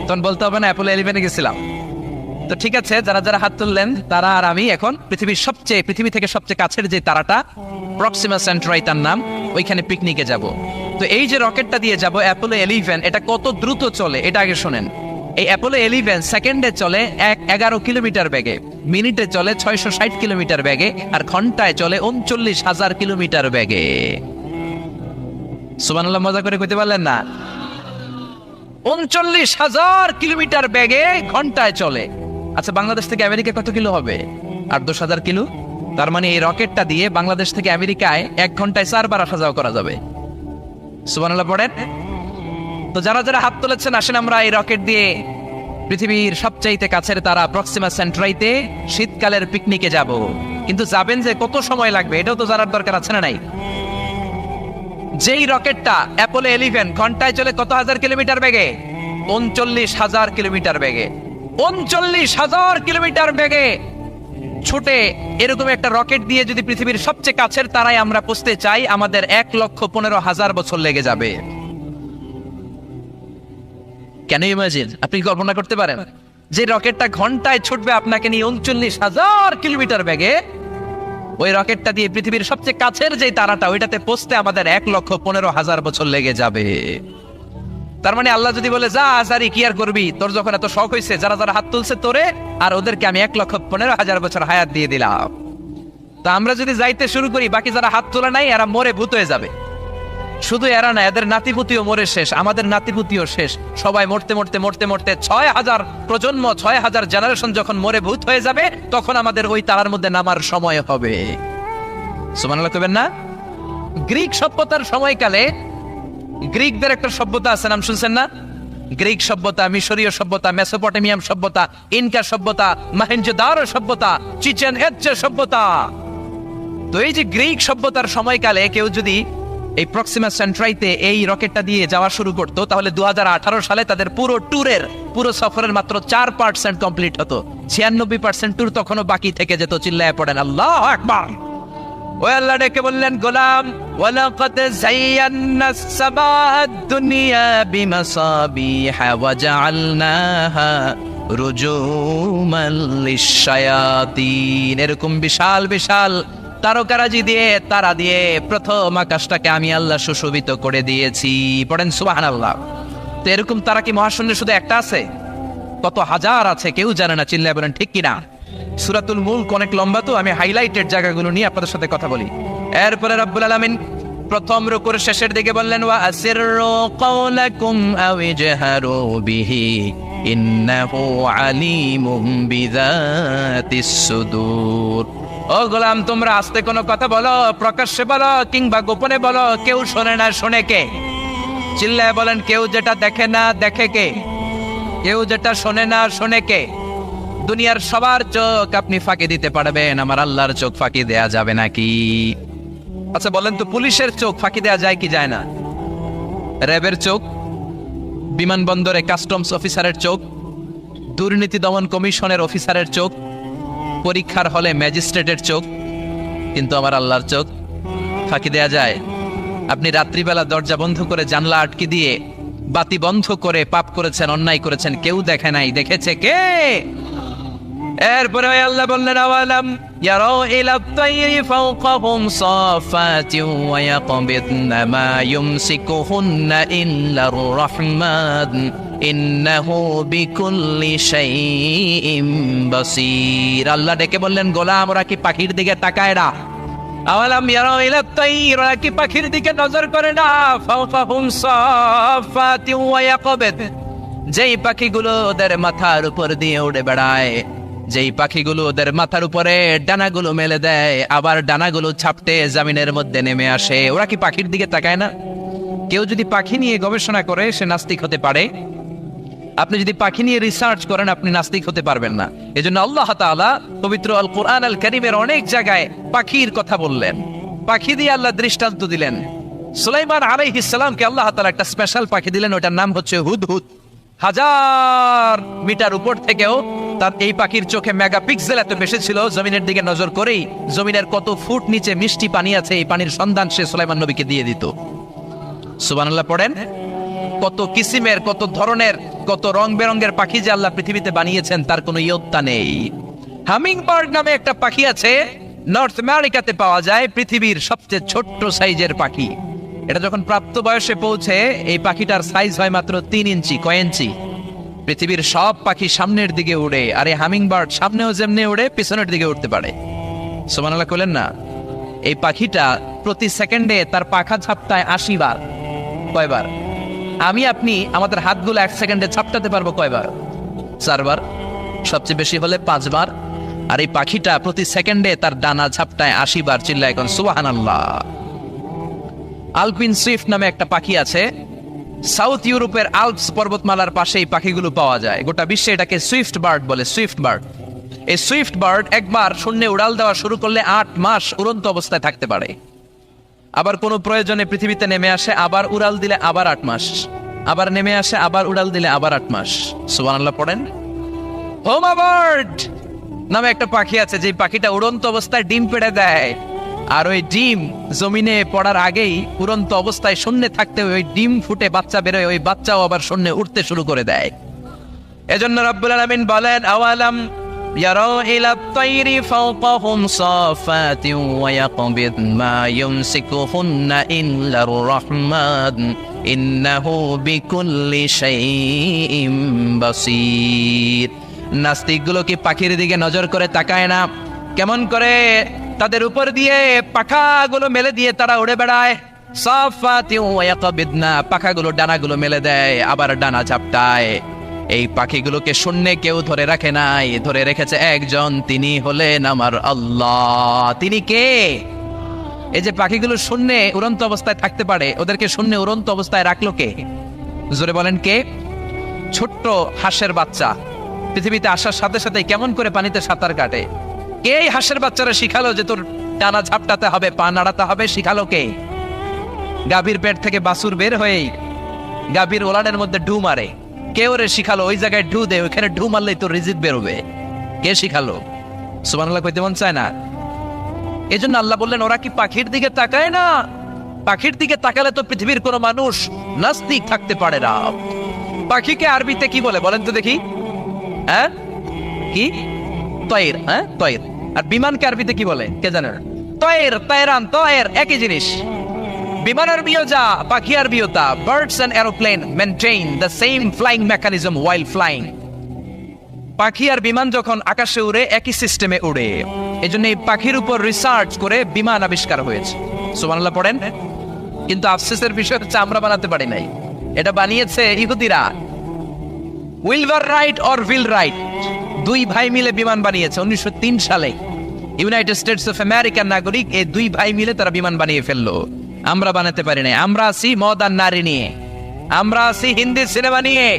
তখন বলতে হবে না অ্যাপোলো 11-এ গেছিলাম। তো ঠিক আছে, যারা যারা হাত তুললেন তারা আর আমি এখন পৃথিবী থেকে সবচেয়ে কাছের যে তারাটা প্রক্সিমা সেন্ট্রাই তার নাম, ওইখানে পিকনিকে যাব। তো এই যে রকেটটা দিয়ে যাব অ্যাপোলো 11, এটা কত দ্রুত চলে এটা আগে শোনেন। এই অ্যাপোলো 11 সেকেন্ডে চলে 11 কিলোমিটার বেগে, মিনিটে চলে 660 কিলোমিটার বেগে, আর ঘন্টায় চলে 39,000 কিলোমিটার বেগে। সুবহানাল্লাহ, মজা করে কইতে পারলেন না? 39,000 কিলোমিটার বেগে ঘন্টায় চলে। আচ্ছা, বাংলাদেশ থেকে আমেরিকা কত কিলো হবে? 8-10,000 কিলো। তার মানে এই রকেটটা দিয়ে বাংলাদেশ থেকে আমেরিকায় 1 ঘন্টায় 4 বার আসা যাওয়া করা যাবে। সুবহানাল্লাহ পড়েন। তো যারা যারা হাত তুলেছেন, আসেন আমরা এই রকেট দিয়ে পৃথিবীর সবচাইতে কাছের তারা প্রক্সিমা সেন্ট্রাইতে শীতকালের পিকনিকে যাব। কিন্তু যাবেন যে কত সময় লাগবে এটাও তো জানার দরকার আছে না নাই? যেই রকেটটা অ্যাপোলো 11 ঘন্টায় চলে কত হাজার কিলোমিটার বেগে? 39,000 কিলোমিটার বেগে, 39,000 কিলোমিটার বেগে ছুটে এরকম একটা রকেট দিয়ে যদি পৃথিবীর সবচেয়ে কাছের তারায় আমরা পৌঁছতে চাই, আমাদের 1,15,000 বছর লেগে যাবে। কেন ইমাজিন, আপনি কল্পনা করতে পারেন যে রকেটটা ঘন্টায় ছুটবে আপনাকে নিয়ে 39,000 কিলোমিটার বেগে, ওই রকেটটা দিয়ে পৃথিবীর সবচেয়ে কাছের যে তারাটা ওইটাতে পৌঁছতে আমাদের 1,15,000 বছর লেগে যাবে। তার মানে আল্লাহ যদি বলে যা আজারি কি আর করবি, তোর যখন এত শখ হয়েছে, যারা যারা হাত তুলছে তোরে আর ওদেরকে আমি 1,15,000 বছর হায়াত দিয়ে দিলাম। তা আমরা যদি যাইতে শুরু করি, বাকি যারা হাত তোলা নাই এরা মরে ভূত হয়ে যাবে। শুধু এরা না, এদের নাতিপুতিও মরে শেষ, আমাদের নাতিপুতিও শেষ, সবাই মরতে মরতে মরতে মরতে 6,000 প্রজন্ম, 6,000 জেনারেশন যখন মরে ভূত হয়ে যাবে, তখন আমাদের ওই তারার মধ্যে নামার সময় হবে। সুবহানাল্লাহ কইবেন না? গ্রিক সভ্যতার সময়কালে গ্রিকদের একটা সভ্যতা আছে, নাম শুনছেন না? গ্রিক সভ্যতা, মিশরীয় সভ্যতা, মেসোপটেমিয়াম সভ্যতা, ইনকা সভ্যতা, মহেঞ্জোদারো সভ্যতা, চিচেন ইৎজা সভ্যতা। তো এই যে গ্রিক সভ্যতার সময়কালে কেউ যদি এই প্রক্সিমা সেন্ট্রাইতে এই রকেটটা দিয়ে যাওয়া শুরু করতো, তাহলে 2018 সালে তাদের পুরো ট্যুরের, পুরো সফরের মাত্র 4% কমপ্লিট হতো। 96% ট্যুর তখনও বাকি থেকে যেত। চিল্লায় পড়েন আল্লাহু আকবার। ওই আল্লাহ ডেকে বললেন, গোলাম ওয়ালাকাদ যায়্যানাস সামাআদ দুনিয়া বিমাসাবিহা ওয়া জাআলনাহা রুজুমান লিশ-শায়াতিন। এরকম বিশাল বিশাল তারকারাজি দিয়ে, তারা দিয়ে প্রথম আকাশটাকে আমি আল্লাহ সুশোভিত করে দিয়েছি। পড়েন সুবহানাল্লাহ। তো এরকম তারা কি মহাশূন্যে শুধু একটা আছে? কত হাজার আছে কেউ জানে না। চিল্লায় বলেন ঠিক কিনা? সূরাতুল মুলক অনেক লম্বা, তো আমি হাইলাইটেড জায়গাগুলো নিয়ে আপনাদের সাথে কথা বলি। এরপরে রব্বুল আলামিন প্রথম রুকুর শেষের দিকে বললেন, ওয়া আসিররু কাওলাকুম আও ইজহারু বিহি ইন্নাহু আলিমুম বিযাতিস সুদূর। ও গোলাম, তোমরা আস্তে কোনো কথা বলো, প্রকাশ্যে বলো কিংবা গোপনে বলো, কেউ শোনে না, শোনে কে? চিল্লায় বলেন, কেউ যেটা দেখে না দেখে কে? কেউ যেটা শোনে না শোনে কে? দুনিয়ার সবার চোখ আপনি ফাঁকি দিতে পারবেন, আমার আল্লাহর চোখ ফাঁকি দেয়া যাবে নাকি? আচ্ছা বলেন তো, পুলিশের চোখ ফাঁকি দেয়া যায় কি যায় না? র্যাবের চোখ, বিমানবন্দরে কাস্টমস অফিসারের চোখ, দুর্নীতি দমন কমিশনের অফিসারের চোখ, পরীক্ষার হলে ম্যাজিস্ট্রেটের চোখ, কিন্তু আমার আল্লাহর চোখ ফাঁকি দেয়া যায়? আপনি রাত্রিবেলা দরজা বন্ধ করে, জানলা আটকে দিয়ে, বাতি বন্ধ করে পাপ করেছেন, অন্যায় করেছেন, কেউ দেখে নাই, দেখেছে কে? এরপরে আল্লাহ বললেন, আওয়ালাম ইয়ারাউ ইলা তাইরি ফাওকাহুম সাফাতিন ওয়া ইয়াকবিদনা মা ইউমসিকুহুন্না ইল্লার রাহমান ইন্নাহু বিকুল্লি শাইইন বাসীর। আল্লাহ ডেকে বললেন, গোলাম ওরা কি পাখির দিকে তাকায় না? আওয়ালাম ইয়ারাউ ইলা তাইরি, ওরা কি পাখির দিকে নজর করে না? ফাওকাহুম সাফাতিন ওয়া ইয়াকবিদ, যেই পাখিগুলো ওদের মাথার উপর দিয়ে উড়ে বেড়ায়, যেই পাখিগুলো ওদের মাথার উপরে ডানাগুলো মেলে দেয়, আবার ডানাগুলো ছাপটে জমিনের মধ্যে নেমে আসে, ওরা কি পাখির দিকে তাকায় না? কেউ যদি পাখি নিয়ে গবেষণা করে সে নাস্তিক হতে পারে। আপনি যদি পাখি নিয়ে রিসার্চ করেন আপনি নাস্তিক হতে পারবেন না। এজন্য আল্লাহ তাআলা পবিত্র আল কোরআন আল কারীমের অনেক জায়গায় পাখির কথা বললেন, পাখি দিয়ে আল্লাহ দৃষ্টান্ত দিলেন। সুলাইমান আলাইহিস সালামকে আল্লাহ তাআলা একটা স্পেশাল পাখি দিলেন, ওটার নাম হচ্ছে হুদহুদ। 1000 মিটার উপর থেকেও তার এই পাখির চোখে মেগাপিক্সেল এত বেশি ছিল, জমিনের দিকে নজর করেই জমিনের কত ফুট নিচে মিষ্টি পানি আছে এই পানির সন্ধান সে সুলাইমান নবীকে দিয়ে দিত। সুবহানাল্লাহ পড়েন। কত কিসিমের, কত ধরনের, কত রং বেরঙের পাখি যে আল্লাহ পৃথিবীতে বানিয়েছেন তার কোনো ইয়ত্তা নেই। হামিং বার্ড নামে একটা পাখি আছে, নর্থ আমেরিকাতে পাওয়া যায়, পৃথিবীর সবচেয়ে ছোট্ট সাইজের পাখি। এটা যখন প্রাপ্ত বয়সে পৌঁছে এই পাখিটার সাইজ হয় মাত্র 3 ইঞ্চি। কয় ইঞ্চি? পৃথিবীর সব পাখি সামনের দিকে উড়ে, আর এই হামিং বার্ড সামনেও যেমনি উড়ে পিছনের দিকে উঠতে পারে। সুবহানাল্লাহ বলেন না? এই পাখিটা প্রতি সেকেন্ডে তার পাখা ঝাপটায় 80 বার। কয়বার? আমি আপনি আমাদের হাতগুলো 1 সেকেন্ডে ঝাপটাতে পারবো কয়বার? 4 বার, সবচেয়ে বেশি হলে 5 বার। আর এই পাখিটা প্রতি সেকেন্ডে তার ডানা ঝাপটায় 80 বার। চিল্লায় এখন সুবহানাল্লাহ। আলপিন সুইফট নামে একটা পাখি আছে, সাউথ ইউরোপের আল্পস পর্বতমালার পাশে এই পাখিগুলো পাওয়া যায়। গোটা বিশ্বে এটাকে সুইফট বার্ড বলে, সুইফট বার্ড। এই সুইফট বার্ড একবার শূন্যে উড়াল দেওয়া শুরু করলে 8 মাস উড়ন্ত অবস্থায় থাকতে পারে। আবার কোনো প্রয়োজনে পৃথিবীতে নেমে আসে, আবার উড়াল দিলে আবার 8 মাস, আবার নেমে আসে, আবার উড়াল দিলে আবার 8 মাস। সুবহানাল্লাহ পড়েন। হোমা বার্ড নামে একটা পাখি আছে, যে পাখিটা উড়ন্ত অবস্থায় ডিম পেড়ে দেয়, আর ওই ডিম জমিনে পড়ার আগেই উড়ন্ত অবস্থায় শূন্যে থাকতে ওই ডিম ফুটে বাচ্চা বেরোয়, ওই বাচ্চাও আবার শূন্যে উঠতে শুরু করে দেয়। এজন্য রব্বুল আলামিন বলেন, আওয়ালাম ইয়ারাউ ইলা তাইরি ফাওকাহুম সাফাতিন ওয়া ইয়াকবিদ মা ইউমসিকুহুন্না ইল্লার রাহমান ইন্নাহু বিকুল্লি শাইইন বাসীর। নাস্তিকগুলো কি পাখির দিকে নজর করে তাকায় না? কেমন করে তাদের উপর দিয়ে পাখাগুলো মেলে দিয়ে তারা উড়ে বেড়ায়। সাফাতিন ওয়া ইয়াকবিদনা, পাখাগুলো ডানাগুলো মেলে দেয়, আবার ডানা ঝাপটায়। এই পাখিগুলোকে শূন্যে কেউ ধরে রাখে নাই, ধরে রেখেছে একজন, তিনি হলেন আমার আল্লাহ। তিনি কে? এই যে পাখিগুলো শূন্যে উড়ন্ত অবস্থায় থাকতে পারে, ওদেরকে শূন্যে উড়ন্ত অবস্থায় রাখলো কে? জোরে বলেন কে? ছোট্ট হাঁসের বাচ্চা পৃথিবীতে আসার সাথে সাথে কেমন করে পানিতে সাঁতার কাটে? কে এই হাঁসের বাচ্চারা শিখালো যে তোর ডানা ঝাপটাতে হবে, পা নাড়াতে হবে? শিখালো কে? গাভীর পেট থেকে বাছুর বের হয়েই গাভীর ওলানের মধ্যে ঢু মারে, কে ওরে শিখালো ওই জায়গায় ঢু দে, ওইখানে ঢু মারলেই তোর রিজিক বেরোবে? কে শিখালো? সুবহানাল্লাহ কইতে মন চায় না? এজন্য আল্লাহ বললেন, ওরা কি পাখির দিকে তাকায় না? পাখির দিকে তাকালে তো পৃথিবীর কোনো মানুষ নাস্তিক থাকতে পারে না। পাখিকে আরবিতে কি বলে বলেন তো দেখি? হ্যাঁ, কি? তয়ের। হ্যাঁ, তয়ের। আর বিমানকে আরবিতে কি বলে কে জানে? তয়ের, তয়রান, তয়ের একই জিনিস। বিমান আরবিও যা, পাখি আরবিও তা। Birds and aeroplane maintain the same flying mechanism while flying. পাখি আর বিমান যখন আকাশে উড়ে একই সিস্টেমে উড়ে, এজন্য এই পাখির উপর রিসার্চ করে বিমান আবিষ্কার হয়েছে। সুবহানাল্লাহ পড়েন। কিন্তু আফসোসের বিষয় হচ্ছে আমরা বানাতে পারি নাই, এটা বানিয়েছে ইহুদিরা। উইলভার রাইট অর উইল রাইট, দুই ভাই মিলে বিমান বানিয়েছে 1903 সালে। ইউনাইটেড স্টেটস অফ আমেরিকার নাগরিক, এই দুই ভাই মিলে তারা বিমান বানিয়ে ফেললো। আমরা বানাতে পারি নাই। আমরা আছি মদ আর নারী নিয়ে, আমরা আছি হিন্দি সিনেমা নিয়ে,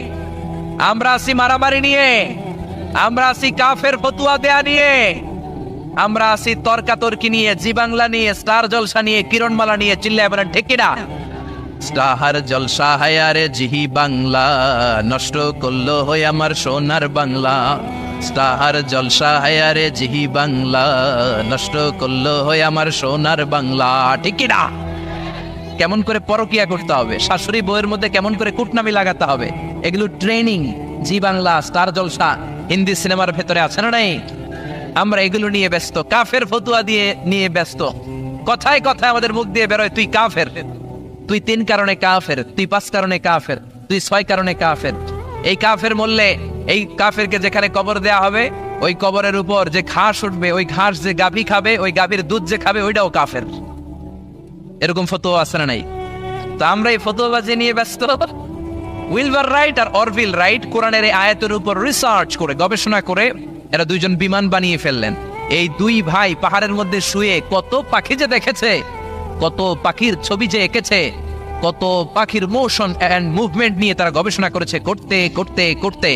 আমরা আছি মারামারি নিয়ে, আমরা আছি কাফের ফতুয়া দেয়া নিয়ে, আমরা আছি তর্কাতর্কি নিয়ে, জি বাংলা নিয়ে, স্টার জলসা নিয়ে, কিরণমালা নিয়ে। চিল্লায় বলেন ঠিক কিনা? স্টার জলসা হায়ারে জিহি বাংলা, নষ্ট করলো হয়ে আমার সোনার বাংলা। স্টার জলসা হায়ারে জিহি বাংলা, নষ্ট করলো হয়ে আমার সোনার বাংলা। ঠিক কিনা? কেমন করে পরকিয়া করতে হবে, শাশুড়ি বউয়ের মধ্যে কেমন করে কুটনামি লাগাতে হবে, এগুলো ট্রেনিং জি বাংলা, স্টার জলসা, হিন্দি সিনেমার ভেতরে আছে না নাই? আমরা এগুলো নিয়ে ব্যস্ত, কাফের ফতুয়া দিয়ে নিয়ে ব্যস্ত। কথায় কথায় আমাদের মুখ দিয়ে বেরোয়, তুই কাফের, তুই 3 কারণে কাফের, তুই 5 কারণে কাফের, তুই 6 কারণে কাফের। এই কাফের মরলে, এই কাফেরকে যেখানে কবর দেয়া হবে, ওই কবরের উপর যে ঘাস উঠবে, ওই ঘাস যে গাভী খাবে, ওই গাভীর দুধ যে খাবে, ওইটাও কাফের। এরকম ফতোয়া আছে না নাই? তো আমরা এই ফতোয়াবাজি নিয়ে ব্যস্ত। উইলভার রাইট আর অরভিল রাইট কোরআনের এই আয়াতের উপর রিসার্চ করে, গবেষণা করে এরা দুইজন বিমান বানিয়ে ফেললেন। এই দুই ভাই পাহাড়ের মধ্যে শুয়ে কত পাখি যে দেখেছে, কত পাখির ছবি যে এঁকেছে, কত পাখির মোশন এন্ড মুভমেন্ট নিয়ে তারা গবেষণা করেছে। করতে করতে করতে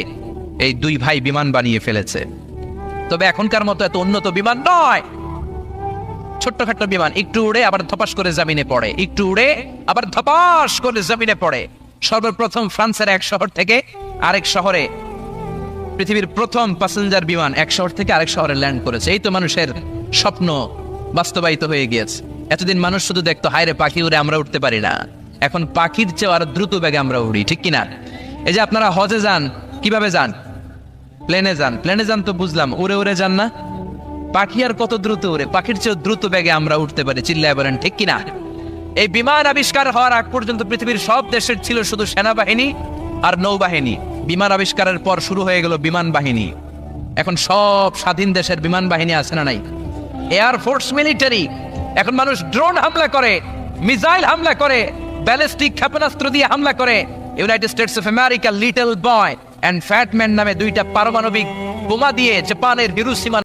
এই দুই ভাই বিমান বানিয়ে ফেলেছে। তবে এখনকার মতো এত উন্নত বিমান নয়, ছোট্টখাট্ট বিমান, একটু উড়ে আবার ধপাস করে জমিনে পড়ে, একটু উড়ে আবার ধপাস করে জমিনে পড়ে। সর্বপ্রথম ফ্রান্সের এক শহর থেকে আরেক শহরে, পৃথিবীর প্রথম প্যাসেঞ্জার বিমান এক শহর থেকে আরেক শহরে ল্যান্ড করেছে। এই তো মানুষের স্বপ্ন বাস্তবায়িত হয়ে গিয়েছে। এতদিন মানুষ শুধু দেখতো, হায় রে পাখি উড়ে, আমরা উঠতে পারি না। এখন পাখির চেয়ে আরো দ্রুত বেগে আমরা উড়ি। ঠিক কিনা? এই যে আপনারা হজে যান, কিভাবে যান? প্লেনে যান। প্লেনে যান তো বুঝলাম, উড়ে উড়ে যান না? পাখি আর কত দ্রুত উড়ে, পাখির চেয়ে দ্রুত বেগে আমরা উঠতে পারি। চিল্লায় বলেন ঠিক কিনা? এই বিমান আবিষ্কার হওয়ার আগ পর্যন্ত পৃথিবীর সব দেশের ছিল শুধু সেনাবাহিনী আর নৌবাহিনী। বিমান আবিষ্কারের পর শুরু হয়ে গেল বিমান বাহিনী। এখন সব স্বাধীন দেশের বিমান বাহিনী আছে না নাই? Air force, military. এখন মানুষ ড্রোন হামলা করে, মিসাইল হামলা করে, ব্যালিস্টিক ক্ষেপণাস্ত্র দিয়ে হামলা করে। United States of America Little Boy and Fat Man নামে 2টা পারমাণবিক বোমা দিয়ে জাপানের হিরোশিমা